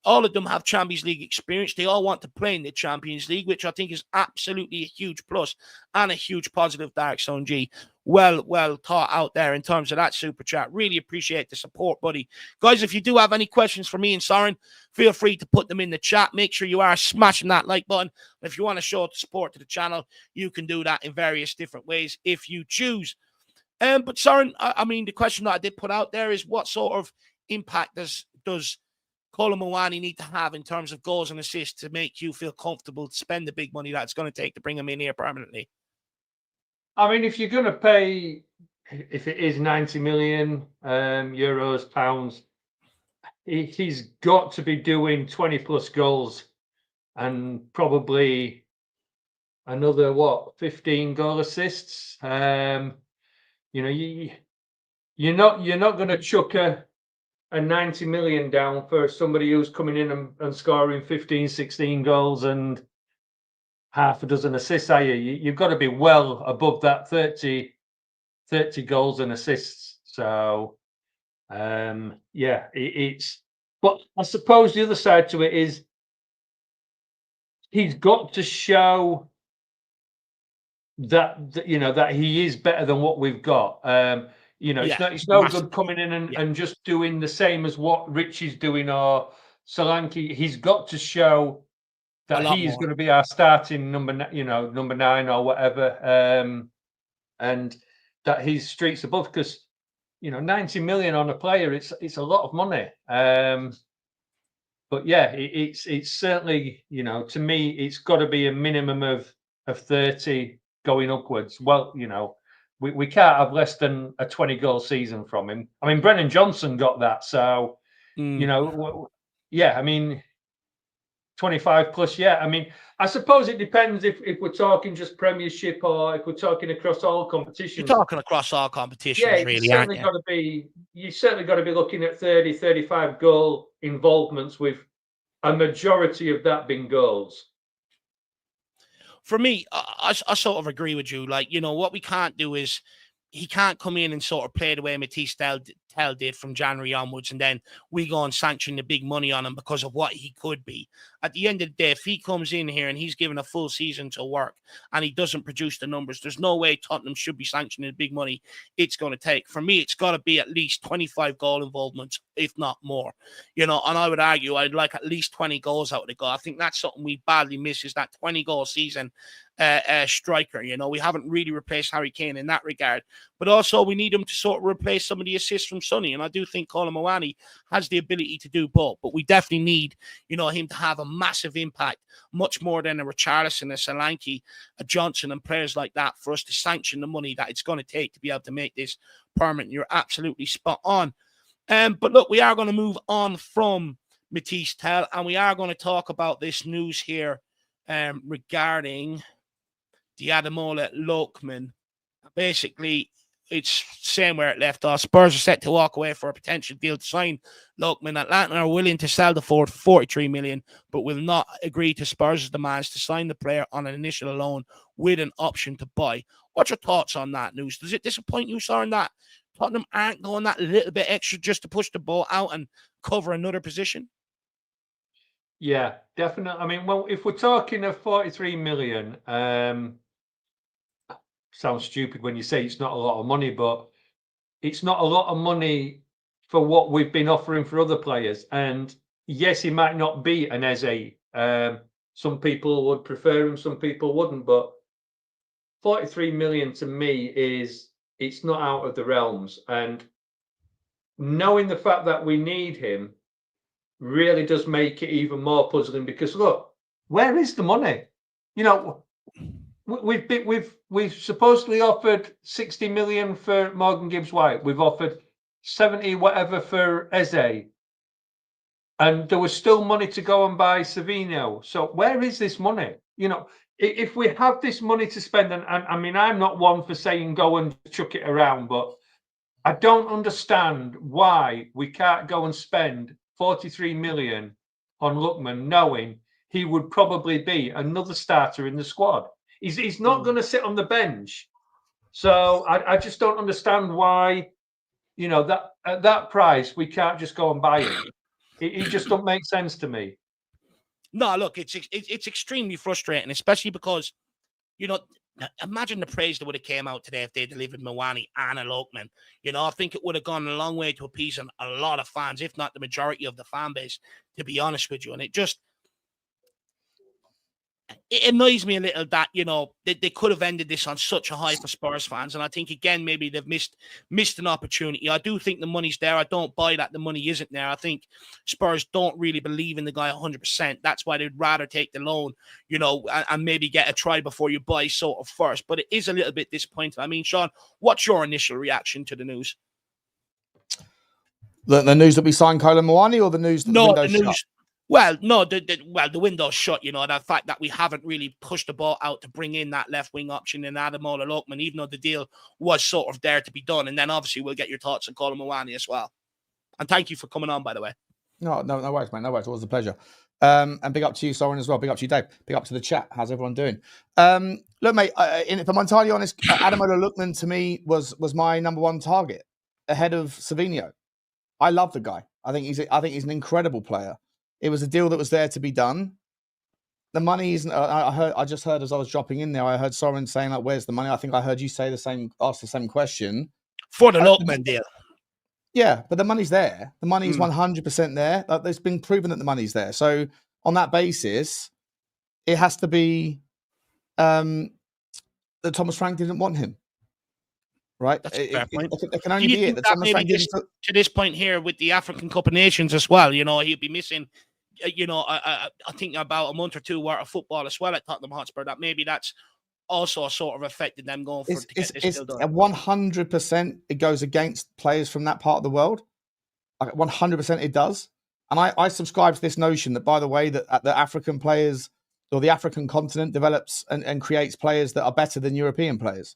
All of them have Champions League experience. They all want to play in the Champions League, which I think is absolutely a huge plus and a huge positive, Dark Zone G. Well thought out there in terms of that super chat. Really appreciate the support, buddy. Guys, if you do have any questions for me and Soren, feel free to put them in the chat. Make sure you are smashing that like button. If you want to show support to the channel, you can do that in various different ways if you choose. But Soren, I mean, the question that I did put out there is, what sort of impact does Kolo Muani need to have in terms of goals and assists to make you feel comfortable to spend the big money that it's going to take to bring him in here permanently? I mean, if you're going to pay, if it is 90 million euros, pounds, he's got to be doing 20 plus goals and probably another 15 goal assists. You're not going to chuck a 90 million down for somebody who's coming in and scoring 15, 16 goals and half a dozen assists, are you? You've got to be well above that 30 goals and assists. So, it's, but I suppose the other side to it is he's got to show that that he is better than what we've got. It's no good coming in and just doing the same as what Rich is doing or Solanke. He's got to show that he is going to be our starting number 9 or whatever, and that he's streets above, because 90 million on a player, it's a lot of money. But yeah, it's certainly, to me, it's got to be a minimum of 30 going upwards. Well, we can't have less than a 20 goal season from him. I mean, Brennan Johnson got that, so I mean, 25 plus, yeah. I mean, I suppose it depends if we're talking just Premiership or if we're talking across all competitions. You're talking across all competitions, really, you certainly got to be looking at 30, 35 goal involvements, with a majority of that being goals. For me, I sort of agree with you. Like, what we can't do is he can't come in and sort of play the way Matisse Tel did from January onwards, and then we go and sanction the big money on him because of what he could be. At the end of the day, if he comes in here and he's given a full season to work and he doesn't produce the numbers, there's no way Tottenham should be sanctioning the big money it's going to take. For me, it's got to be at least 25 goal involvements, if not more. And I would argue I'd like at least 20 goals out of the goal. I think that's something we badly miss, is that 20-goal season striker. We haven't really replaced Harry Kane in that regard. But also we need him to sort of replace some of the assists from young Sonny, and I do think Kolo Muani has the ability to do both. But we definitely need, him to have a massive impact, much more than a Richarlison, a Solanke, a Johnson, and players like that for us to sanction the money that it's going to take to be able to make this permanent. You're absolutely spot on. But look, we are going to move on from Matisse Tell, and we are going to talk about this news here regarding the Ademola Lookman. Basically, it's same where it left off. Spurs are set to walk away for a potential deal to sign Lookman. Atlanta are willing to sell the forward for 43 million, but will not agree to Spurs' demands to sign the player on an initial loan with an option to buy. What's your thoughts on that news? Does it disappoint you, Soren, that Tottenham aren't going that little bit extra just to push the ball out and cover another position? Yeah, definitely. I mean, well, if we're talking of 43 million, sounds stupid when you say it's not a lot of money, but it's not a lot of money for what we've been offering for other players. And yes, he might not be an Eze. Some people would prefer him, some people wouldn't, but 43 million to me it's not out of the realms. And knowing the fact that we need him really does make it even more puzzling, because look, where is the money? We've supposedly offered 60 million for Morgan Gibbs White. We've offered 70 whatever for Eze, and there was still money to go and buy Savino. So where is this money? If we have this money to spend, and I mean, I'm not one for saying go and chuck it around, but I don't understand why we can't go and spend 43 million on Lookman, knowing he would probably be another starter in the squad. He's not going to sit on the bench. So I just don't understand why, that at that price, we can't just go and buy him. It just don't make sense to me. No, look, it's extremely frustrating, especially because, imagine the praise that would have came out today if they delivered Muani and a Lookman. I think it would have gone a long way to appeasing a lot of fans, if not the majority of the fan base, to be honest with you. And it annoys me a little that, they could have ended this on such a high for Spurs fans. And I think, again, maybe they've missed an opportunity. I do think the money's there. I don't buy that the money isn't there. I think Spurs don't really believe in the guy 100%. That's why they'd rather take the loan, and maybe get a try before you buy sort of first. But it is a little bit disappointing. I mean, Sean, what's your initial reaction to the news? The news that we signed Kolo Muani, or the news that the window's shut? Well, no, the window's shut, the fact that we haven't really pushed the ball out to bring in that left wing option in Ademola Lookman, even though the deal was sort of there to be done. And then obviously we'll get your thoughts on Kolo Muani as well. And thank you for coming on, by the way. No worries, mate. No worries. It was a pleasure. And big up to you, Soren, as well. Big up to you, Dave. Big up to the chat. How's everyone doing? Look, mate, if I'm entirely honest, Ademola Lookman to me was my number one target ahead of Savino. I love the guy. I think he's an incredible player. It was a deal that was there to be done. The money isn't. I just heard as I was dropping in there, I heard Soren saying, like, "Where's the money?" I think I heard you say ask the same question for the Lookman deal. Yeah, but the money's there. The money's 100% there. It's been proven that the money's there. So on that basis, it has to be that Thomas Frank didn't want him. Right? That's a fair point. It can only be it. That Thomas Frank to this point here with the African Cup of Nations as well, he'd be missing, I think about a month or two worth of football as well at Tottenham Hotspur. That maybe that's also sort of affected them going for to get this deal done. 100% it goes against players from that part of the world. 100% it does. And I subscribe to this notion that, by the way, that the African players or the African continent develops and creates players that are better than European players.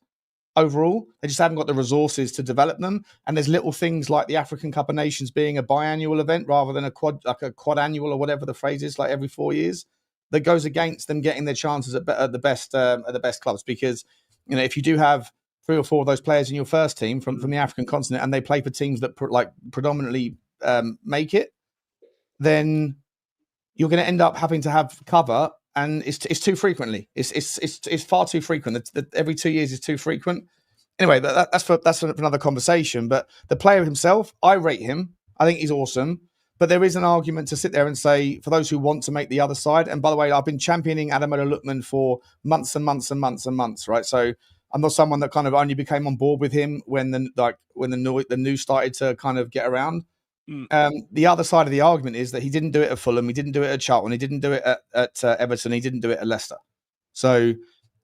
Overall, they just haven't got the resources to develop them. And there's little things like the African Cup of Nations being a biannual event rather than a quad annual or whatever the phrase is, like every 4 years, that goes against them getting their chances at the best clubs. Because, if you do have 3 or 4 of those players in your first team from the African continent and they play for teams that predominantly make it, then you're going to end up having to have cover. And it's too frequently. It's far too frequent. Every 2 years is too frequent. Anyway, that's for another conversation. But the player himself, I rate him. I think he's awesome. But there is an argument to sit there and say, for those who want to make the other side. And by the way, I've been championing Ademola Lookman for months and months and months and months. Right, so I'm not someone that kind of only became on board with him when the news started to kind of get around. The other side of the argument is that he didn't do it at Fulham, he didn't do it at Charlton, he didn't do it at Everton, he didn't do it at Leicester. So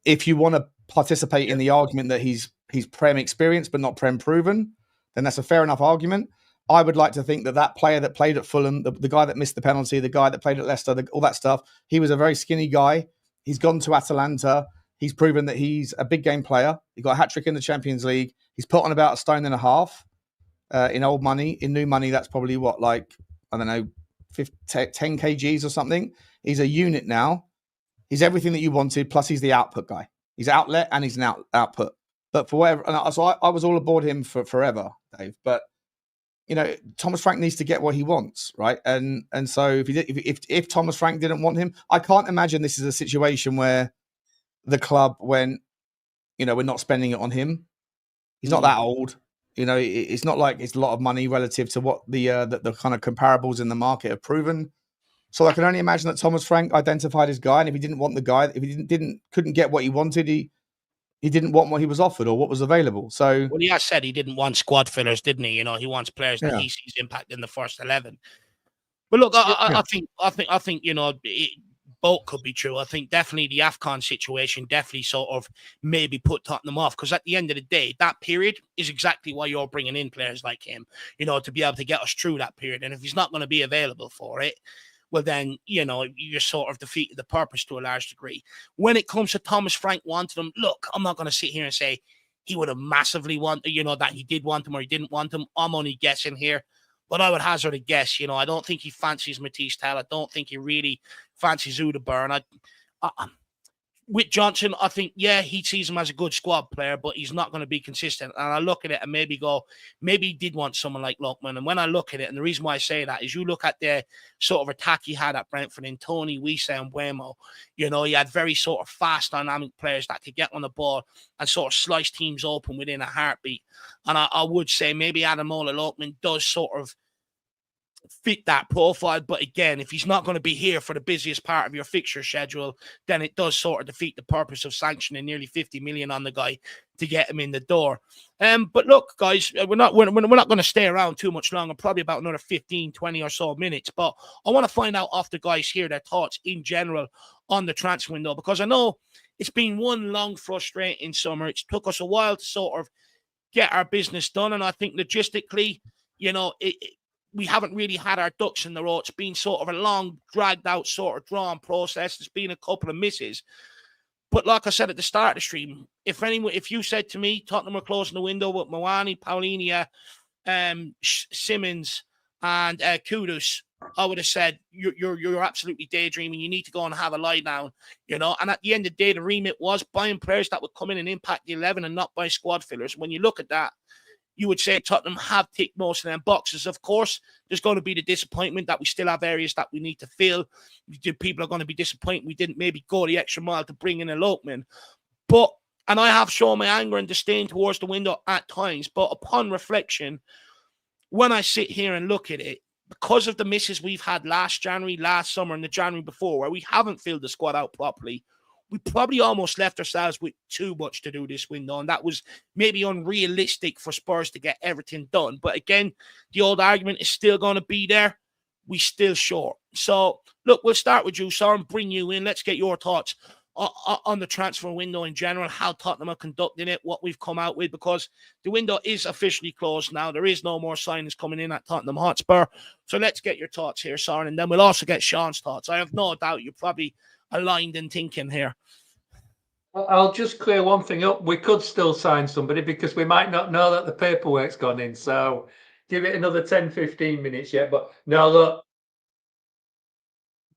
if you want to participate in the argument that he's Prem experienced but not Prem proven, then that's a fair enough argument. I would like to think that player that played at Fulham, the guy that missed the penalty, the guy that played at Leicester, all that stuff, he was a very skinny guy. He's gone to Atalanta. He's proven that he's a big game player. He got a hat-trick in the Champions League. He's put on about 1.5 stone in old money. In new money, that's probably what, like, I don't know, 10 kgs or something. He's a unit now. He's everything that you wanted, plus he's the output guy. He's outlet and he's an output. But for whatever, so I was all aboard him for forever, Dave. But you know, Thomas Frank needs to get what he wants, right? And so if Thomas Frank didn't want him, I can't imagine this is a situation where the club went, you know, we're not spending it on him. He's not that old. You know, it's not like it's a lot of money relative to what the kind of comparables in the market have proven. So I can only imagine that Thomas Frank identified his guy, and if he didn't want the guy, if he couldn't get what he wanted, he didn't want what he was offered or what was available. So, well, he has said he didn't want squad fillers, didn't he? You know, he wants players that he sees impact in the first 11. But look, I think you know, both could be true. I think definitely the AFCON situation definitely sort of maybe put Tottenham off, because at the end of the day, that period is exactly why you're bringing in players like him, you know, to be able to get us through that period. And if he's not going to be available for it, well, then, you know, you sort of defeated the purpose to a large degree. When it comes to Thomas Frank wanting him, look, I'm not going to sit here and say he would have massively wanted, you know, that he did want him or he didn't want him. I'm only guessing here. But I would hazard a guess, you know, I don't think he fancies Matisse Tell. I don't think he really fancies Udeburn. With Johnson, I think, yeah, he sees him as a good squad player, but he's not going to be consistent. And I look at it and maybe he did want someone like Lookman. And when I look at it, and the reason why I say that is you look at the sort of attack he had at Brentford in Tony, Wissa and Buemo. You know, he had very sort of fast, dynamic players that could get on the ball and sort of slice teams open within a heartbeat. And I would say maybe Ademola Lookman does sort of fit that profile, but again, if he's not going to be here for the busiest part of your fixture schedule, then it does sort of defeat the purpose of sanctioning nearly 50 million on the guy to get him in the door. But look, guys, we're not going to stay around too much longer, probably about another 15, 20 or so minutes. But I want to find out off the guys here their thoughts in general on the transfer window, because I know it's been one long, frustrating summer. It's took us a while to sort of get our business done, and I think logistically, you know, we haven't really had our ducks in the row. It's been sort of a long, dragged out, sort of drawn process. There's been a couple of misses. But like I said at the start of the stream, if you said to me, Tottenham are closing the window with Muani, Paulinia, Simmons, and Kudus, I would have said, you're absolutely daydreaming. You need to go and have a lie down, you know. And at the end of the day, the remit was buying players that would come in and impact the 11 and not buy squad fillers. When you look at that, you would say Tottenham have ticked most of them boxes. Of course, there's going to be the disappointment that we still have areas that we need to fill. People are going to be disappointed we didn't maybe go the extra mile to bring in a Lookman. And I have shown my anger and disdain towards the window at times, but upon reflection, when I sit here and look at it, because of the misses we've had last January, last summer, and the January before, where we haven't filled the squad out properly, we probably almost left ourselves with too much to do this window, and that was maybe unrealistic for Spurs to get everything done. But again, the old argument is still going to be there. We still short. So, look, we'll start with you, Soren, bring you in. Let's get your thoughts on the transfer window in general, how Tottenham are conducting it, what we've come out with, because the window is officially closed now. There is no more signings coming in at Tottenham Hotspur. So let's get your thoughts here, Soren, and then we'll also get Sean's thoughts. I have no doubt you're probably aligned in thinking here. I'll just clear one thing up. We could still sign somebody because we might not know that the paperwork's gone in. So give it another 10, 15 minutes yet. But no, look,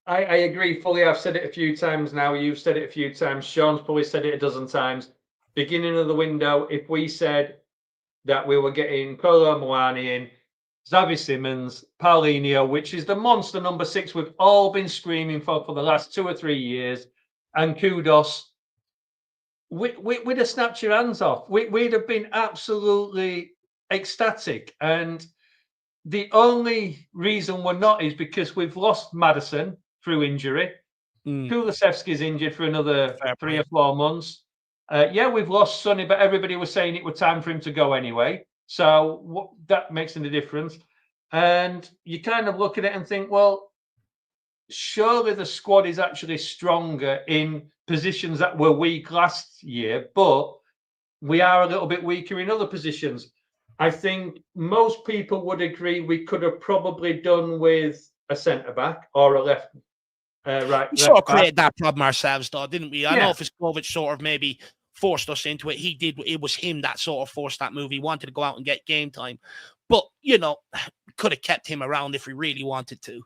I agree fully. I've said it a few times now. You've said it a few times. Sean's probably said it a dozen times. Beginning of the window, if we said that we were getting Kolo Muani in, Xavi Simmons, Paulinho, which is the monster number 6 we've all been screaming for the last 2 or 3 years, and Kudus, we'd have snapped your hands off. We'd have been absolutely ecstatic. And the only reason we're not is because we've lost Maddison through injury. Kulusevski's injured for another 3 or 4 months. Yeah, we've lost Sonny, but everybody was saying it was time for him to go anyway. So that makes any difference. And you kind of look at it and think, well, surely the squad is actually stronger in positions that were weak last year, but we are a little bit weaker in other positions. I think most people would agree we could have probably done with a centre back or a left. Right, We sort of back. created that problem ourselves, though, didn't we? I know Yeah. Fiskovic sort of maybe forced us into it. He did. It was him that sort of forced that move. He wanted to go out and get game time. But, you know, could have kept him around if we really wanted to.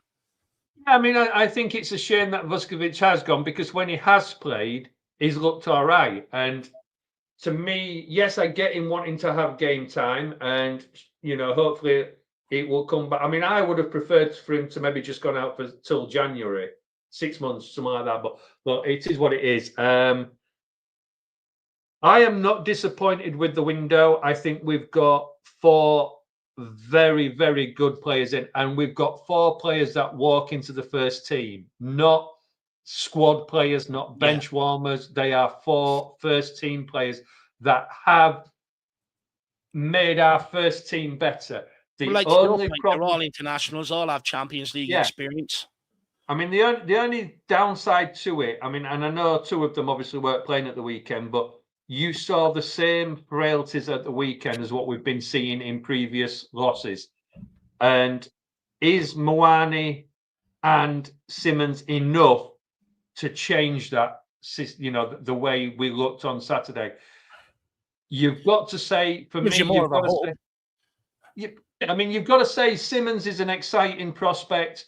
I mean, I think it's a shame that Vuskovic has gone, because when he has played, he's looked all right. And to me, yes, I get him wanting to have game time, and, you know, hopefully it will come back. I mean, I would have preferred for him to maybe just gone out for till January, 6 months, something like that. But it is what it is. I am not disappointed with the window. I think we've got 4 very, very good players in, and we've got 4 players that walk into the first team, not squad players, not bench warmers. They are 4 first team players that have made our first team better. The Like only they're all internationals, all have Champions League experience. I mean, the only downside to it, I mean, and I know 2 of them obviously weren't playing at the weekend, but you saw the same frailties at the weekend as what we've been seeing in previous losses. And is Muani and Simmons enough to change that, you know, the way we looked on Saturday? You've got to say, for me, you've got to say, I mean, you've got to say Simmons is an exciting prospect.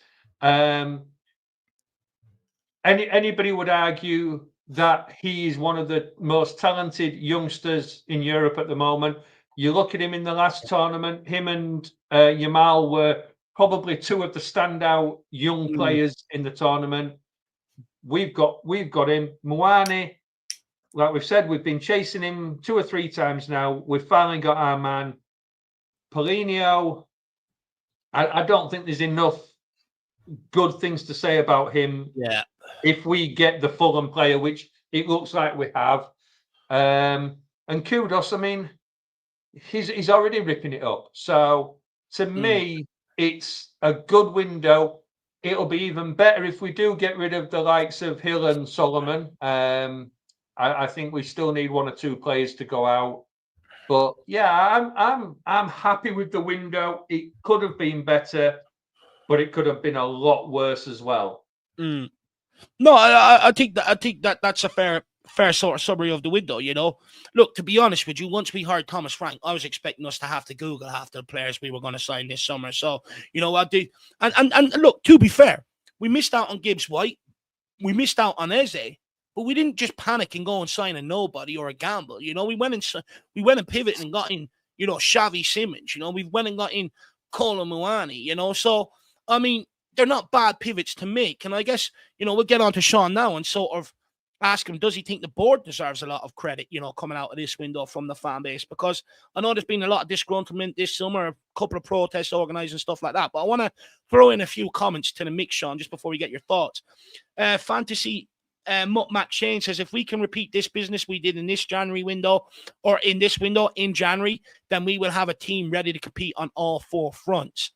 Anybody would argue that he is one of the most talented youngsters in Europe at the moment. You look at him in the last tournament, him and Yamal were probably 2 of the standout young players in the tournament. We've got him. Muani, like we've said, we've been chasing him 2 or 3 times now. We've finally got our man. Paulinho, I don't think there's enough good things to say about him. Yeah. If we get the Fulham player, which it looks like we have. And Kudos, I mean, he's already ripping it up. So to me, it's a good window. It'll be even better if we do get rid of the likes of Hill and Solomon. I think we still need 1 or 2 players to go out. But yeah, I'm happy with the window. It could have been better, but it could have been a lot worse as well. No, I think that's a fair sort of summary of the window. You know, look, to be honest with you, once we hired Thomas Frank, I was expecting us to have to Google half the players we were going to sign this summer. So, you know, I did, and look, to be fair, we missed out on Gibbs White, we missed out on Eze, but we didn't just panic and go and sign a nobody or a gamble. You know, we went and pivoted and got in, you know, Xavi Simmons. You know, we went and got in Kolo Muani. You know, so I mean, they're not bad pivots to make. And I guess, you know, we'll get on to Sean now and sort of ask him, does he think the board deserves a lot of credit, you know, coming out of this window from the fan base? Because I know there's been a lot of disgruntlement this summer, a couple of protests organized and stuff like that. But I want to throw in a few comments to the mix, Sean, just before we get your thoughts. Fantasy Matt Shane says, if we can repeat this business we did in this January window, or in this window in January, then we will have a team ready to compete on all 4 fronts.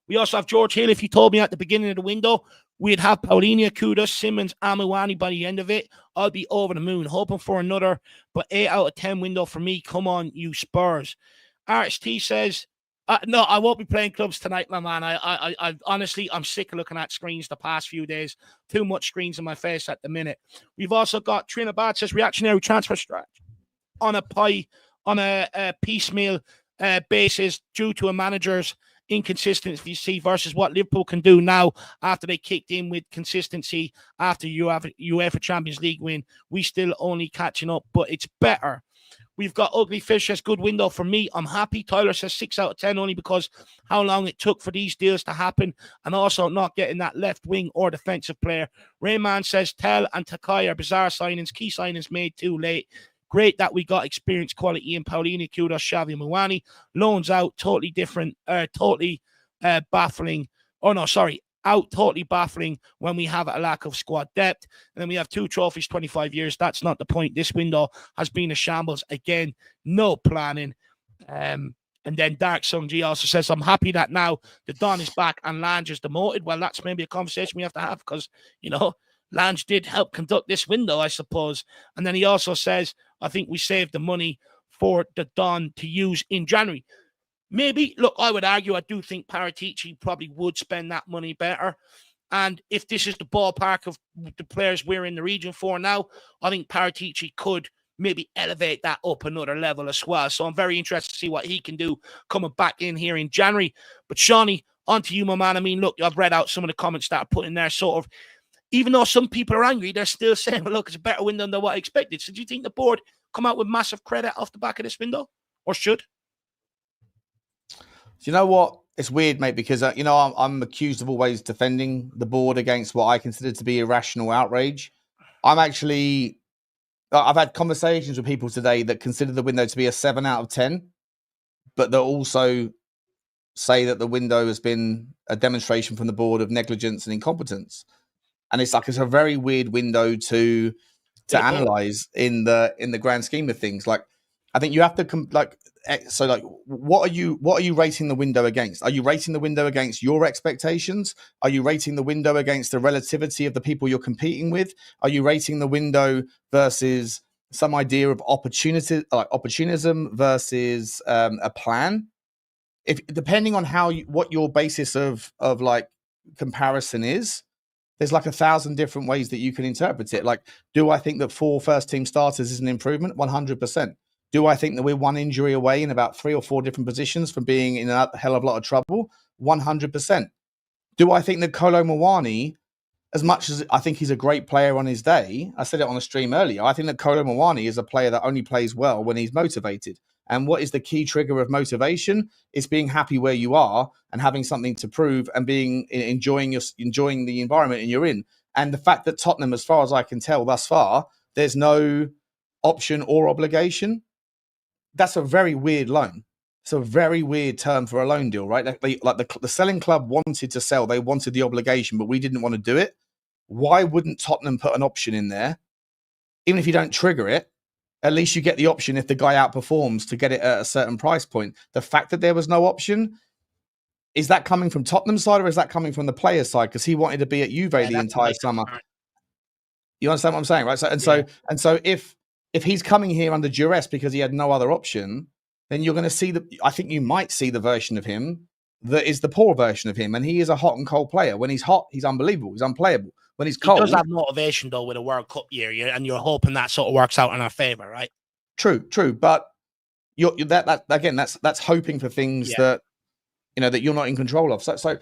We also have George Hill. If you told me at the beginning of the window we'd have Paulinho, Kudos, Simmons, Muani by the end of it, I'll be over the moon, hoping for another, but 8 out of 10 window for me. Come on, you Spurs. RST says, no, I won't be playing clubs tonight, my man. I honestly, I'm sick of looking at screens the past few days. Too much screens in my face at the minute. We've also got Trinabad says, reactionary transfer strategy on a piecemeal basis due to a manager's inconsistency versus what Liverpool can do now after they kicked in with consistency after UEFA Champions League win. We still only catching up, but it's better. We've got Ugly Fish as good window for me. I'm happy. Tyler says 6 out of 10 only because how long it took for these deals to happen and also not getting that left wing or defensive player. Rayman says Tell and Takai are bizarre signings. Key signings made too late. Great that we got experience quality in Paulinho, Kudos, Xavi, Muani. Loans out, totally different, totally baffling. Oh, no, sorry. out, totally baffling when we have a lack of squad depth. And then we have 2 trophies, 25 years. That's not the point. This window has been a shambles. Again, no planning. And then Dark Sun G also says, I'm happy that now the Don is back and Lange is demoted. Well, that's maybe a conversation we have to have because, Lange did help conduct this window, I suppose. And then he also says, I think we saved the money for the Don to use in January. Maybe, look, I would argue, I do think Paratici probably would spend that money better. And if this is the ballpark of the players we're in the region for now, I think Paratici could maybe elevate that up another level as well. So I'm very interested to see what he can do coming back in here in January. But Shawnee, on to you, my man. I mean, look, I've read out some of the comments that are put in there, sort of, even though some people are angry, they're still saying, well, look, it's a better window than what I expected. So do you think the board come out with massive credit off the back of this window, or should? You know what? It's weird, mate, because, I'm accused of always defending the board against what I consider to be irrational outrage. I've had conversations with people today that consider the window to be a 7 out of 10, but they also say that the window has been a demonstration from the board of negligence and incompetence. And it's a very weird window to analyze in the grand scheme of things. Like, I think you have to what are you rating the window against? Are you rating the window against your expectations? Are you rating the window against the relativity of the people you're competing with? Are you rating the window versus some idea of opportunism versus a plan? If depending on what your basis of comparison is, there's 1,000 different ways that you can interpret it. Like, do I think that 4 first-team starters is an improvement? 100%. Do I think that we're 1 injury away in about 3 or 4 different positions from being in a hell of a lot of trouble? 100%. Do I think that Kolo Muani, as much as I think he's a great player on his day, I said it on a stream earlier, I think that Kolo Muani is a player that only plays well when he's motivated. And what is the key trigger of motivation? It's being happy where you are and having something to prove and enjoying the environment you're in. And the fact that Tottenham, as far as I can tell thus far, there's no option or obligation. That's a very weird loan. It's a very weird term for a loan deal, right? The selling club wanted to sell. They wanted the obligation, but we didn't want to do it. Why wouldn't Tottenham put an option in there? Even if you don't trigger it, at least you get the option if the guy outperforms to get it at a certain price point. The fact that there was no option, is that coming from Tottenham's side or is that coming from the player's side? Because he wanted to be at Juve the entire summer. You understand what I'm saying, right? So if he's coming here under duress because he had no other option, then you're going to see I think you might see the version of him that is the poor version of him. And he is a hot and cold player. When he's hot, he's unbelievable. He's unplayable. When he's cold, he does have motivation though with a World Cup year, and you're hoping that sort of works out in our favor, right? True. But that again, that's hoping for things that that you're not in control of. So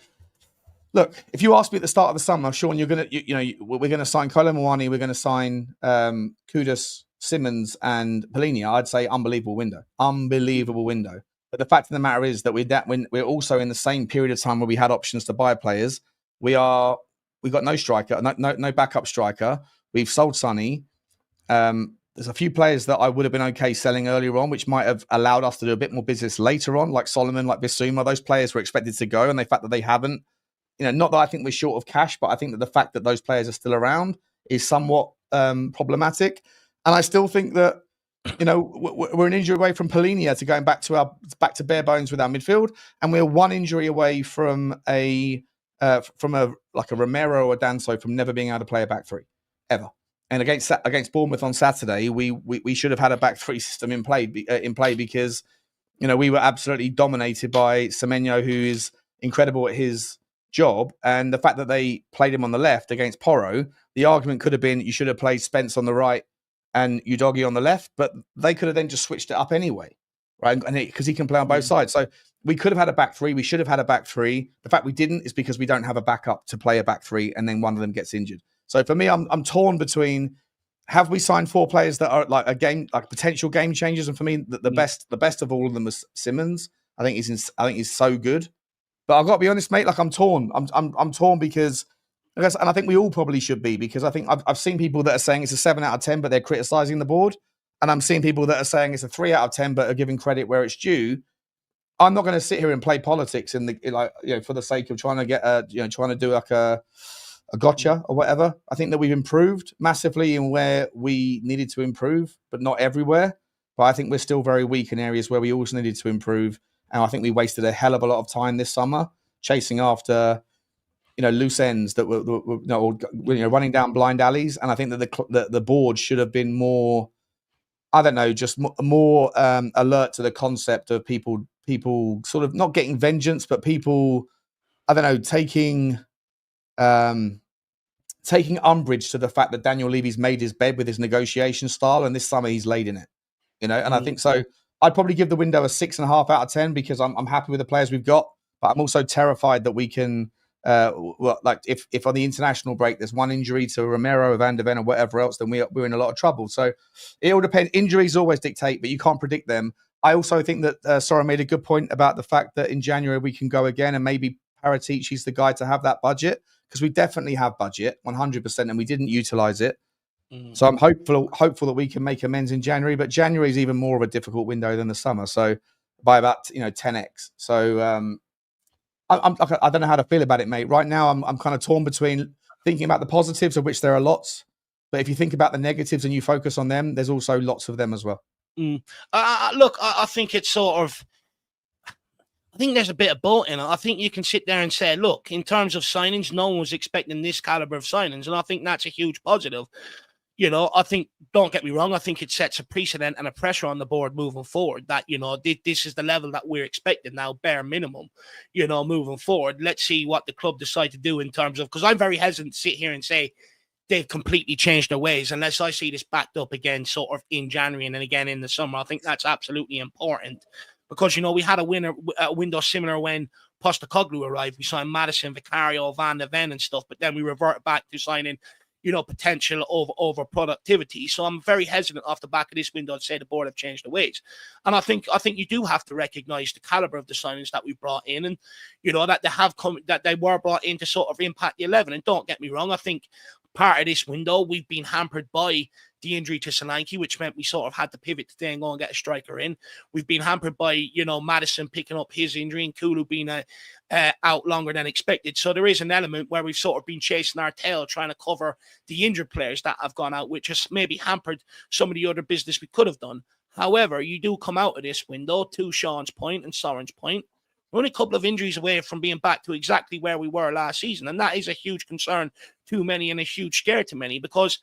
look, if you asked me at the start of the summer, Sean, we're going to sign Kolo Muani, we're going to sign Kudus, Simmons, and Polina, I'd say unbelievable window. But the fact of the matter is that we're also in the same period of time where we had options to buy players. We've got no striker, no backup striker. We've sold Sonny. There's a few players that I would have been okay selling earlier on, which might have allowed us to do a bit more business later on, like Solomon, like Bissouma. Those players were expected to go, and the fact that they haven't, not that I think we're short of cash, but I think that the fact that those players are still around is somewhat problematic. And I still think that, we're an injury away from Polina to going back to bare bones with our midfield, and we're 1 injury away from a Romero or Danso from never being able to play a back 3 ever. And against Bournemouth on Saturday, we should have had a back 3 system in play because we were absolutely dominated by Semenyo, who is incredible at his job. And the fact that they played him on the left against Porro, the argument could have been you should have played Spence on the right and Udogie on the left, but they could have then just switched it up anyway, right? And because he can play on both sides, so we could have had a back 3. We should have had a back 3. The fact we didn't is because we don't have a backup to play a back 3, and then one of them gets injured. So for me, I'm torn between, have we signed 4 players that are like potential game changers, and for me, the best of all of them was Simmons. I think he's so good, but I've got to be honest, mate. I'm torn. I'm torn because, and I think we all probably should be, because I think I've seen people that are saying it's a 7 out of 10, but they're criticizing the board, and I'm seeing people that are saying it's a 3 out of 10, but are giving credit where it's due. I'm not going to sit here and play politics in the for the sake of trying to get trying to do like a gotcha or whatever. I think that we've improved massively in where we needed to improve, but not everywhere. But I think we're still very weak in areas where we also needed to improve. And I think we wasted a hell of a lot of time this summer chasing after, loose ends that were running down blind alleys. And I think that the board should have been more, I don't know, just more alert to the concept of people sort of not getting vengeance, but people, I don't know, taking umbrage to the fact that Daniel Levy's made his bed with his negotiation style, and this summer he's laid in it. And I think so. I'd probably give the window a 6.5 out of 10 because I'm happy with the players we've got, but I'm also terrified that we can, if on the international break there's one injury to Romero, Van de Ven, or whatever else, then we're in a lot of trouble. So it all depends. Injuries always dictate, but you can't predict them. I also think that Sora made a good point about the fact that in January we can go again, and maybe Paratici's the guy to have that budget, because we definitely have budget, 100%, and we didn't utilize it. So I'm hopeful that we can make amends in January, but January is even more of a difficult window than the summer. So by about 10x. So I don't know how to feel about it, mate. Right now I'm kind of torn between thinking about the positives, of which there are lots, but if you think about the negatives and you focus on them, there's also lots of them as well. Look, I think it's sort of. I think there's a bit of both in it. I think you can sit there and say, look, in terms of signings, no one was expecting this caliber of signings, and I think that's a huge positive. I think, don't get me wrong, I think it sets a precedent and a pressure on the board moving forward that, this is the level that we're expecting now, bare minimum, moving forward. Let's see what the club decide to do in terms of, because I'm very hesitant to sit here and say they've completely changed their ways unless I see this backed up again sort of in January and then again in the summer. I think that's absolutely important because, we had a window similar when Postecoglou arrived. We signed Madison, Vicario, Van de Ven and stuff, but then we reverted back to signing potential over productivity. So I'm very hesitant off the back of this window to say the board have changed the ways. And I think you do have to recognize the caliber of the signings that we brought in, and that they have come, that they were brought in to sort of impact the 11. And don't get me wrong, I think part of this window we've been hampered by the injury to Solanke, which meant we sort of had to pivot today and go and get a striker in. We've been hampered by, Madison picking up his injury and Kulu being out longer than expected. So there is an element where we've sort of been chasing our tail, trying to cover the injured players that have gone out, which has maybe hampered some of the other business we could have done. However, you do come out of this window, to Sean's point and Soren's point, we're only a couple of injuries away from being back to exactly where we were last season. And that is a huge concern to many and a huge scare to many, because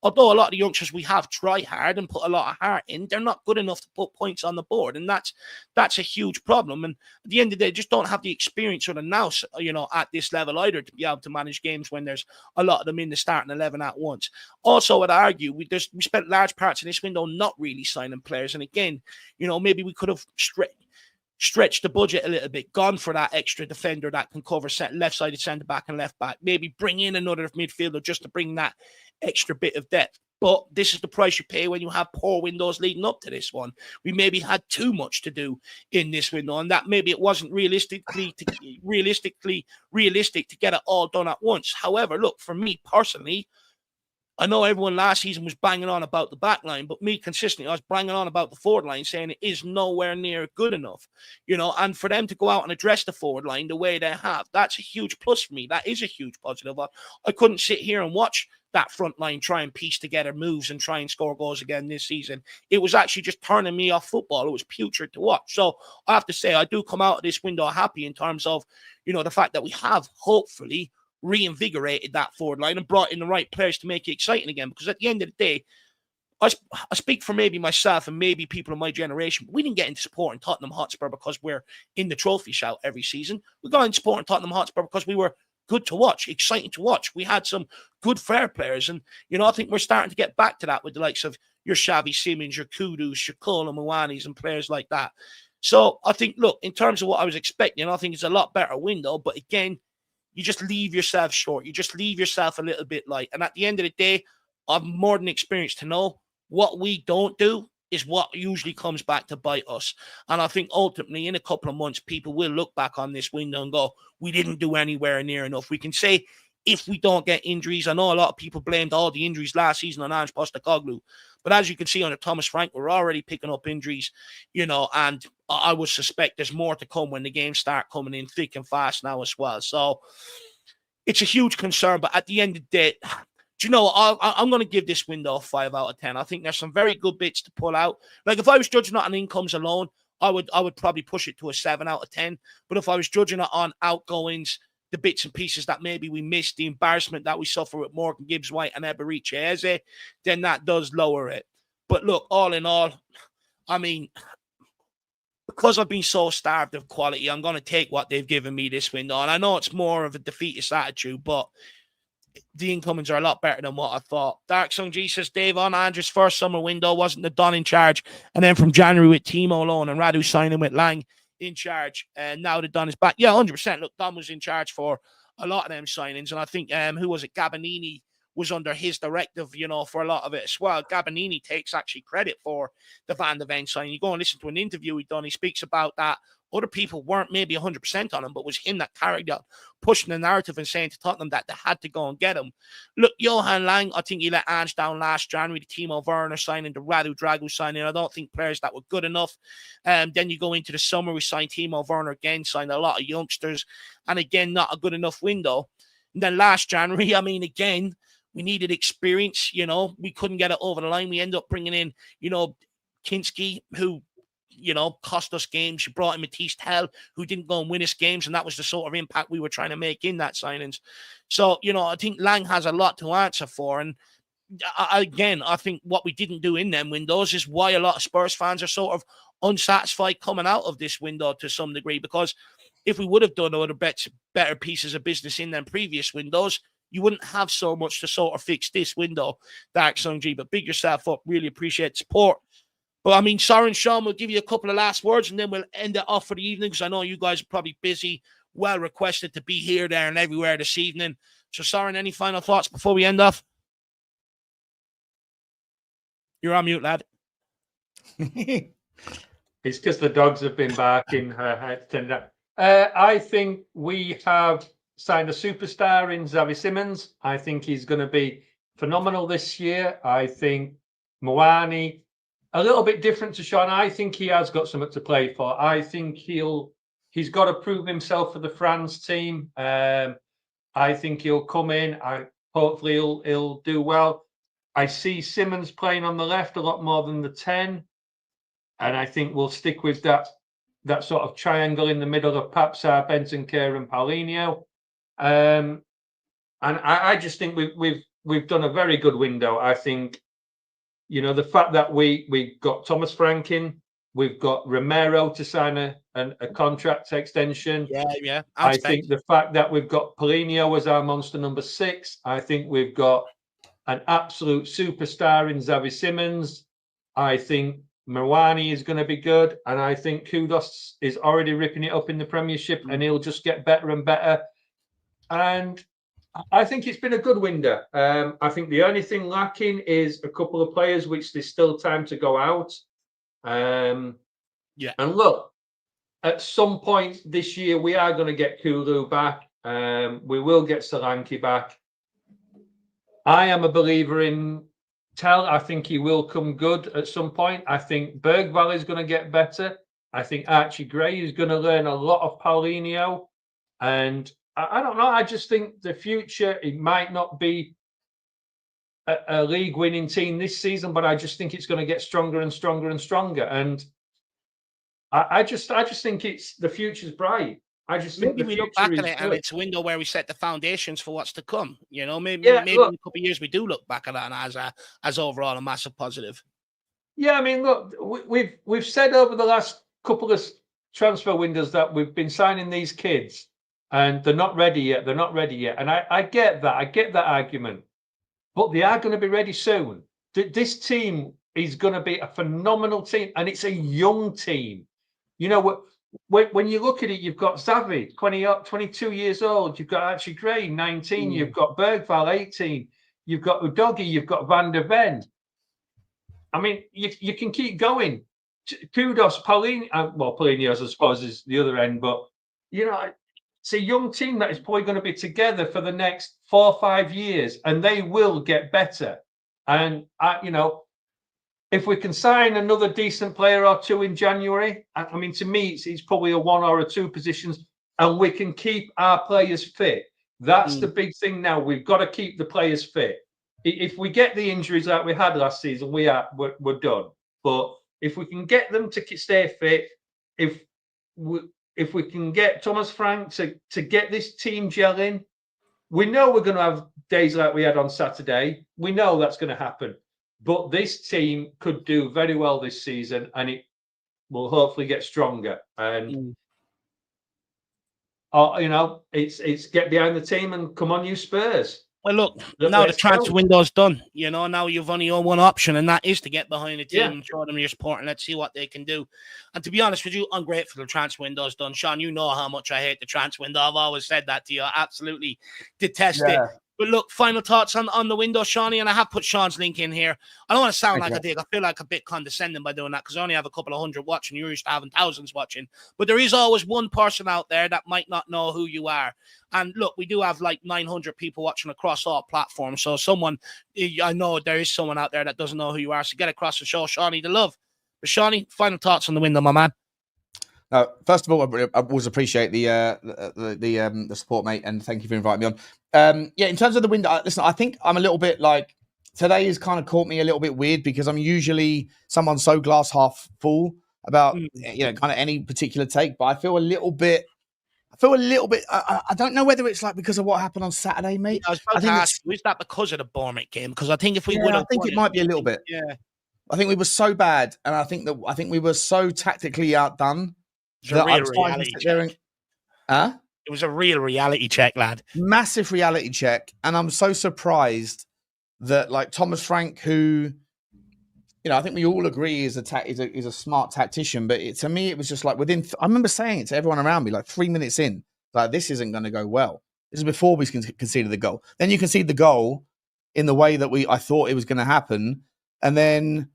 although a lot of the youngsters we have try hard and put a lot of heart in, they're not good enough to put points on the board. And that's a huge problem. And at the end of the day, just don't have the experience or the nous, at this level either to be able to manage games when there's a lot of them in the starting 11 at once. Also, I'd argue we spent large parts of this window not really signing players. And again, maybe we could have stretch the budget a little bit, gone for that extra defender that can cover left-sided centre-back and left-back, maybe bring in another midfielder just to bring that extra bit of depth. But this is the price you pay when you have poor windows leading up to this one. We maybe had too much to do in this window, and that maybe it wasn't realistic to get it all done at once. However, look, for me personally, I know everyone last season was banging on about the back line, but me consistently, I was banging on about the forward line, saying it is nowhere near good enough, and for them to go out and address the forward line the way they have, that's a huge plus for me. That is a huge positive. I couldn't sit here and watch that front line try and piece together moves and try and score goals again this season. It was actually just turning me off football. It was putrid to watch. So I have to say, I do come out of this window happy in terms of, the fact that we have hopefully reinvigorated that forward line and brought in the right players to make it exciting again. Because at the end of the day, I speak for maybe myself and maybe people of my generation, but we didn't get into supporting Tottenham Hotspur because we're in the trophy shout every season. We got into supporting Tottenham Hotspur because we were good to watch, exciting to watch. We had some good fair players, and I think we're starting to get back to that with the likes of your Xavi Simons, your Kudus, your Kolo Muanis and players like that. So I think, look, in terms of what I was expecting, I think it's a lot better window, but again, you just leave yourself short. You just leave yourself a little bit light. And at the end of the day, I'm more than experienced to know what we don't do is what usually comes back to bite us. And I think ultimately in a couple of months, people will look back on this window and go, we didn't do anywhere near enough. We can say if we don't get injuries, I know a lot of people blamed all the injuries last season on Ange Postecoglou, But as you can see under Thomas Frank, we're already picking up injuries, you know, and I would suspect there's more to come when the games start coming in thick and fast now as well. So it's a huge concern, but at the end of the day, do you know, I'm going to give this window a 5 out of 10. I think there's some very good bits to pull out. Like if I was judging it on incomes alone, I would probably push it to a 7 out of 10. But if I was judging it on outgoings, the bits and pieces that maybe we missed, the embarrassment that we suffer with Morgan Gibbs-White and Eberiche Eze, then that does lower it. But look, all in all, I mean, because I've been so starved of quality, I'm going to take what they've given me this window. And I know it's more of a defeatist attitude, but the incomings are a lot better than what I thought. Dark Sung G says, Dave, on Andrew's first summer window, wasn't the Don in charge? And then from January with Timo alone and Radu signing with Lang in charge. And now the Don is back. Yeah, 100%. Look, Don was in charge for a lot of them signings. And I think, who was it? Gabbanini was under his directive, you know, for a lot of it as well. Gabbanini takes actually credit for the Van de Ven signing. You go and listen to an interview he done. He speaks about that. Other people weren't maybe 100% on him, but was him that carried out, pushing the narrative and saying to Tottenham that they had to go and get him. Look, Johan Lang, I think he let Ange down last January. The Timo Werner signing, the Radu Dragu signing. I don't think players that were good enough. Then you go into the summer, we signed Timo Werner again, signed a lot of youngsters, and again, not a good enough window. And then last January, I mean, again, we needed experience. You know, we couldn't get it over the line. We ended up bringing in, you know, Kinski, who, you know, cost us games. You brought in Matisse Tell, who didn't go and win us games, and that was the sort of impact we were trying to make in that signings. So, you know, I think Lang has a lot to answer for. And again, I think what we didn't do in them windows is why a lot of Spurs fans are sort of unsatisfied coming out of this window to some degree, because if we would have done other better pieces of business in them previous windows, you wouldn't have so much to sort of fix this window, Dark Sung G. But big yourself up. Really appreciate the support. But I mean, Soren, Sean, we'll give you a couple of last words and then we'll end it off for the evening, because I know you guys are probably busy, well requested to be here, there, and everywhere this evening. So, Soren, any final thoughts before we end off? You're on mute, lad. It's because the dogs have been barking. I think we have signed a superstar in Xavi Simons. I think he's going to be phenomenal this year. I think Muani, a little bit different to Sean. I think he has got something to play for. I think he's got to prove himself for the France team. I think he'll come in. Hopefully he'll do well. I see Simons playing on the left a lot more than the 10. And I think we'll stick with that sort of triangle in the middle of Papsar, Bentancur, and Paulinho. And I just think we've done a very good window. I think, you know, the fact that we got Thomas Frank in, we've got Romero to sign a contract extension. Yeah. I think the fact that we've got Paulinho as our monster number 6, I think we've got an absolute superstar in Xavi Simons. I think Muani is going to be good, and I think Kudus is already ripping it up in the Premiership, and he'll just get better and better. And I think it's been a good window. I think the only thing lacking is a couple of players, which there's still time to go out. And look, at some point this year, we are going to get Kulu back. We will get Solanke back. I am a believer in Tell. I think he will come good at some point. I think Bergvall is going to get better. I think Archie Gray is going to learn a lot of Paulinho. And I don't know. I just think the future, it might not be a league winning team this season, but I just think it's going to get stronger and stronger and stronger. And I just think the future's bright. I just think maybe we look back at it and it's a window where we set the foundations for what's to come. You know, maybe in a couple of years we do look back at that and as overall a massive positive. Yeah, I mean, look, we've said over the last couple of transfer windows that we've been signing these kids and they're not ready yet. And I get that. I get that argument. But they are going to be ready soon. This team is going to be a phenomenal team, and it's a young team. You know, when you look at it, you've got Xavi, 22 years old. You've got Archie Gray, 19. You've got Bergvall, 18. You've got Udogi. You've got Van der Ven. I mean, you can keep going. Kudos, Paulinho. Paulinho, I suppose, is the other end. But, you know, it's a young team that is probably going to be together for the next 4 or 5 years, and they will get better. And, you know, if we can sign another decent player or two in January, I mean, to me, it's probably a 1 or a 2 positions, and we can keep our players fit. That's the big thing now. We've got to keep the players fit. If we get the injuries that we had last season, we're done. But if we can get them to stay fit, if we can get Thomas Frank to get this team gelling, we know we're going to have days like we had on Saturday. We know that's going to happen. But this team could do very well this season, and it will hopefully get stronger. And it's get behind the team and come on, you Spurs. Well, look, now the transfer window's done. Now you've only got one option, and that is to get behind the team and show them your support, and let's see what they can do. And to be honest with you, I'm grateful the transfer window's done. Sean, you know how much I hate the transfer window. I've always said that to you. I absolutely detest it. But look, final thoughts on the window, Shawnee, and I have put Sean's link in here. I don't want to sound like a dick. I feel like a bit condescending by doing that because I only have a couple of hundred watching. You're used to having thousands watching. But there is always one person out there that might not know who you are. And look, we do have like 900 people watching across all platforms. So I know there is someone out there that doesn't know who you are. So get across the show, Shawnee, the love. But Shawnee, final thoughts on the window, my man. First of all, I always appreciate the support, mate, and thank you for inviting me on. In terms of the window, listen, I think I'm a little bit like today has kind of caught me a little bit weird because I'm usually someone so glass half full about kind of any particular take, but I feel a little bit. I don't know whether it's like because of what happened on Saturday, mate. I was about to ask, is that because of the Bournemouth game? Because I think if we would have, I think it might be a little bit. Yeah, I think we were so bad, and I think we were so tactically outdone. It was a real reality check. It was a real reality check, lad. Massive reality check, and I'm so surprised that like Thomas Frank, who I think we all agree is a smart tactician, but to me it was just like I remember saying it to everyone around me like 3 minutes in, like this isn't going to go well. This is before we conceded the goal. Then you concede the goal in the way that I thought it was going to happen, and then.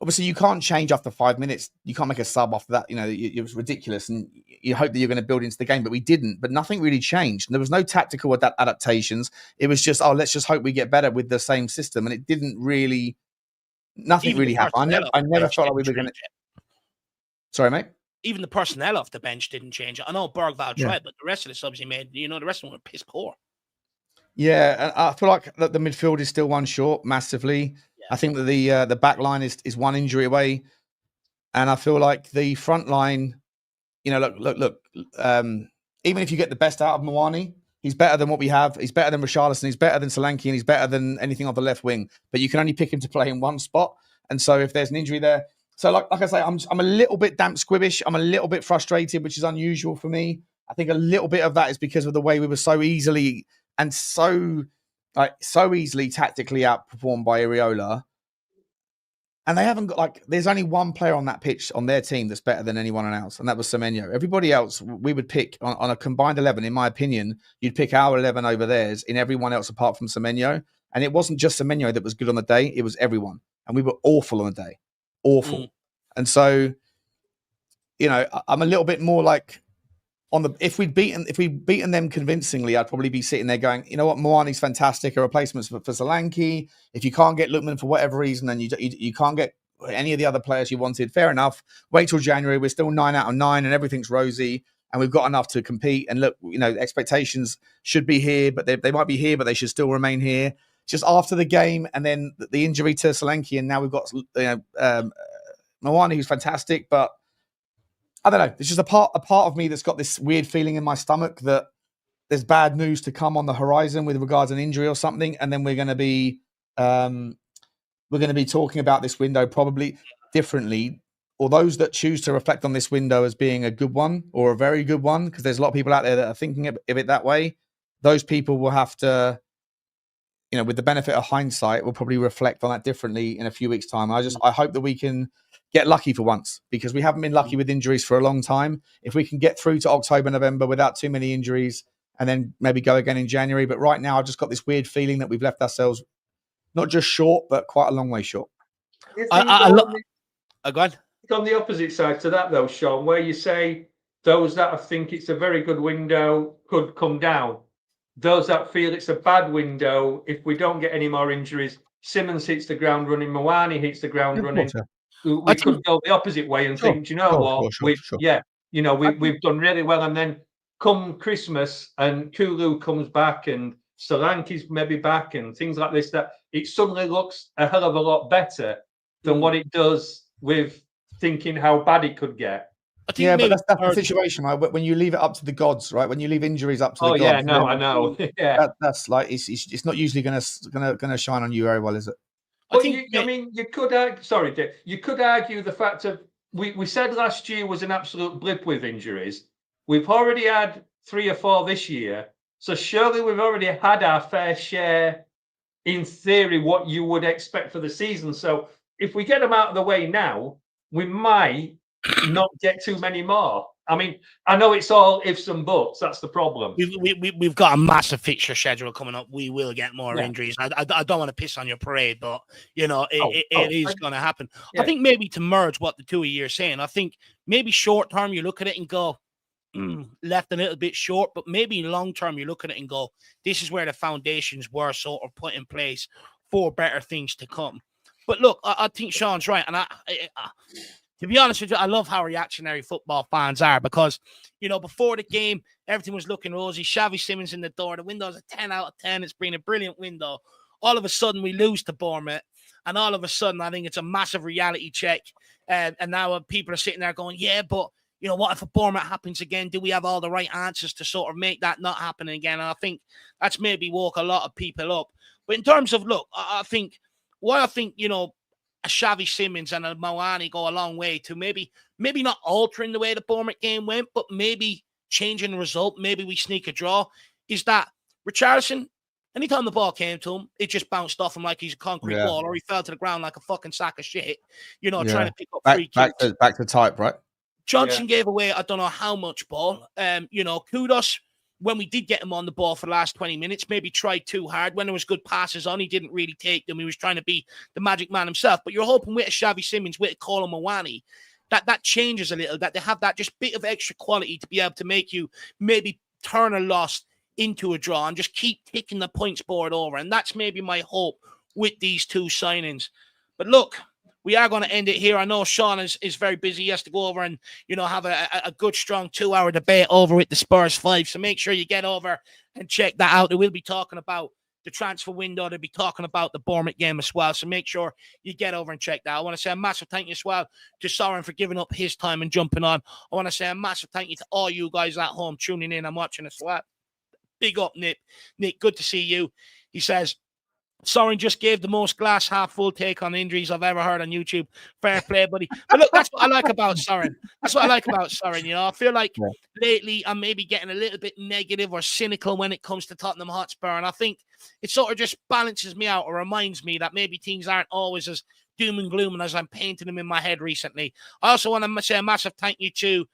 Obviously, you can't change after 5 minutes. You can't make a sub after that. It was ridiculous, and you hope that you're going to build into the game, but we didn't. But nothing really changed. There was no tactical adaptations. It was just, let's just hope we get better with the same system, and it didn't really. Nothing really happened. I never felt like we were going to. Sorry, mate. Even the personnel off the bench didn't change. I know Bergvall tried, but the rest of the subs he made, the rest of them were piss poor. Yeah, and I feel like the midfield is still one short massively. I think that the back line is one injury away, and I feel like the front line, look. Even if you get the best out of Muani, he's better than what we have. He's better than Richarlison. He's better than Solanke, and he's better than anything on the left wing. But you can only pick him to play in one spot, and so if there's an injury there, so like I say, I'm a little bit damp squibbish. I'm a little bit frustrated, which is unusual for me. I think a little bit of that is because of the way we were so easily and so easily tactically outperformed by Iriola. And they haven't got there's only one player on that pitch on their team that's better than anyone else, and that was Semenyo. Everybody else we would pick on a combined 11, in my opinion, you'd pick our 11 over theirs in everyone else apart from Semenyo. And it wasn't just Semenyo that was good on the day, it was everyone. And we were awful on the day. Awful. And so, I'm a little bit more like if we'd beaten them convincingly, I'd probably be sitting there going, you know what, Muani's fantastic, a replacement for Solanke. If you can't get Lookman for whatever reason, and you can't get any of the other players you wanted, fair enough. Wait till January. We're still 9 out of 9, and everything's rosy, and we've got enough to compete. And look, expectations should be here, but they might be here, but they should still remain here. Just after the game, and then the injury to Solanke, and now we've got Muani, who's fantastic, but. I don't know. It's just a part of me that's got this weird feeling in my stomach that there's bad news to come on the horizon with regards to an injury or something, and then we're going to be talking about this window probably differently. Or those that choose to reflect on this window as being a good one or a very good one, because there's a lot of people out there that are thinking of it that way. Those people will have to, with the benefit of hindsight, will probably reflect on that differently in a few weeks' time. I hope that we can get lucky for once, because we haven't been lucky with injuries for a long time. If we can get through to October, November without too many injuries, and then maybe go again in January. But right now, I've just got this weird feeling that we've left ourselves not just short, but quite a long way short. Go on. On the opposite side to that, though, Sean, where you say those that think it's a very good window could come down. Those that feel it's a bad window, if we don't get any more injuries, Simmons hits the ground running, Muani hits the ground Of running, course, yeah. we could go the opposite way and Sure, think, do you know sure, what? sure, sure. Yeah, you know, I think- we've done really well. And then come Christmas and Kulu comes back and Solanke's maybe back and things like this, that it suddenly looks a hell of a lot better than what it does with thinking how bad it could get. I think Yeah, but maybe that's the situation, right? When you leave it up to the gods, right? When you leave injuries up to the Oh gods, yeah, no, I then know. Yeah. that's like it's not usually gonna shine on you very well, is it? I But think I mean, you could argue, sorry, Dave, you could argue the fact of we said last year was an absolute blip with injuries. We've already had 3 or 4 this year, so surely we've already had our fair share, in theory, what you would expect for the season. So if we get them out of the way now, we might not get too many more. I mean, I know it's all ifs and buts. That's the problem. we've got a massive fixture schedule coming up. We will get more injuries. I don't want to piss on your parade, but you know it is going to happen. Yeah. I think maybe to merge what the two of you are saying, I think maybe short term you look at it and go left a little bit short, but maybe long term you look at it and go, this is where the foundations were sort of put in place for better things to come. But look, I think Sean's right, and I to be honest with you, I love how reactionary football fans are because, you know, before the game, everything was looking rosy. Xavi Simmons in the door. The window's a 10 out of 10. It's been a brilliant window. All of a sudden, we lose to Bournemouth. And all of a sudden, I think it's a massive reality check. And now people are sitting there going, yeah, but, you know, what if a Bournemouth happens again? Do we have all the right answers to sort of make that not happen again? And I think that's maybe woke a lot of people up. But in terms of, look, I think, you know, a Xavi Simmons and a Muani go a long way to maybe not altering the way the Bournemouth game went, but maybe changing the result. Maybe we sneak a draw. Is that Richarlison, anytime the ball came to him, it just bounced off him like he's a concrete wall, or he fell to the ground like a fucking sack of shit, you know, trying to pick up free kicks. Back to type, right? Johnson gave away, I don't know how much ball. You know, kudos when we did get him on the ball for the last 20 minutes, maybe tried too hard. When there was good passes on, he didn't really take them. He was trying to be the magic man himself. But you're hoping with a Xavi Simmons, with a Kolo Muani, that changes a little, that they have that just bit of extra quality to be able to make you maybe turn a loss into a draw and just keep ticking the points board over. And that's maybe my hope with these two signings. But look, we are going to end it here. I know Sean is very busy. He has to go over and, you know, have a good, strong 2-hour debate over with the Spurs 5. So make sure you get over and check that out. They will be talking about the transfer window. They'll be talking about the Bournemouth game as well. So make sure you get over and check that. I want to say a massive thank you as well to Soren for giving up his time and jumping on. I want to say a massive thank you to all you guys at home tuning in and watching us. Big up, Nick. Nick, good to see you. He says, Soren just gave the most glass half full take on injuries I've ever heard on YouTube. Fair play, buddy. But look, that's what I like about Soren. That's what I like about Soren. You know, I feel like lately I'm maybe getting a little bit negative or cynical when it comes to Tottenham Hotspur. And I think it sort of just balances me out or reminds me that maybe things aren't always as doom and gloom as I'm painting them in my head recently. I also want to say a massive thank you to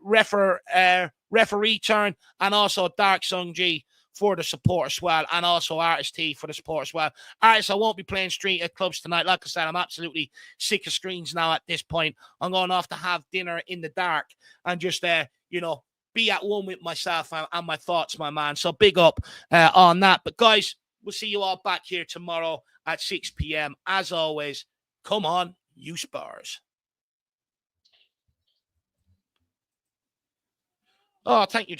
referee turn and also Dark Sung G for the support as well, and also Artist T for the support as well. Artist, I won't be playing street at clubs tonight. Like I said, I'm absolutely sick of screens now at this point. I'm going off to have dinner in the dark and just, you know, be at one with myself and my thoughts, my man. So big up on that. But guys, we'll see you all back here tomorrow at 6 p.m. As always, come on, you Spurs. Oh, thank you.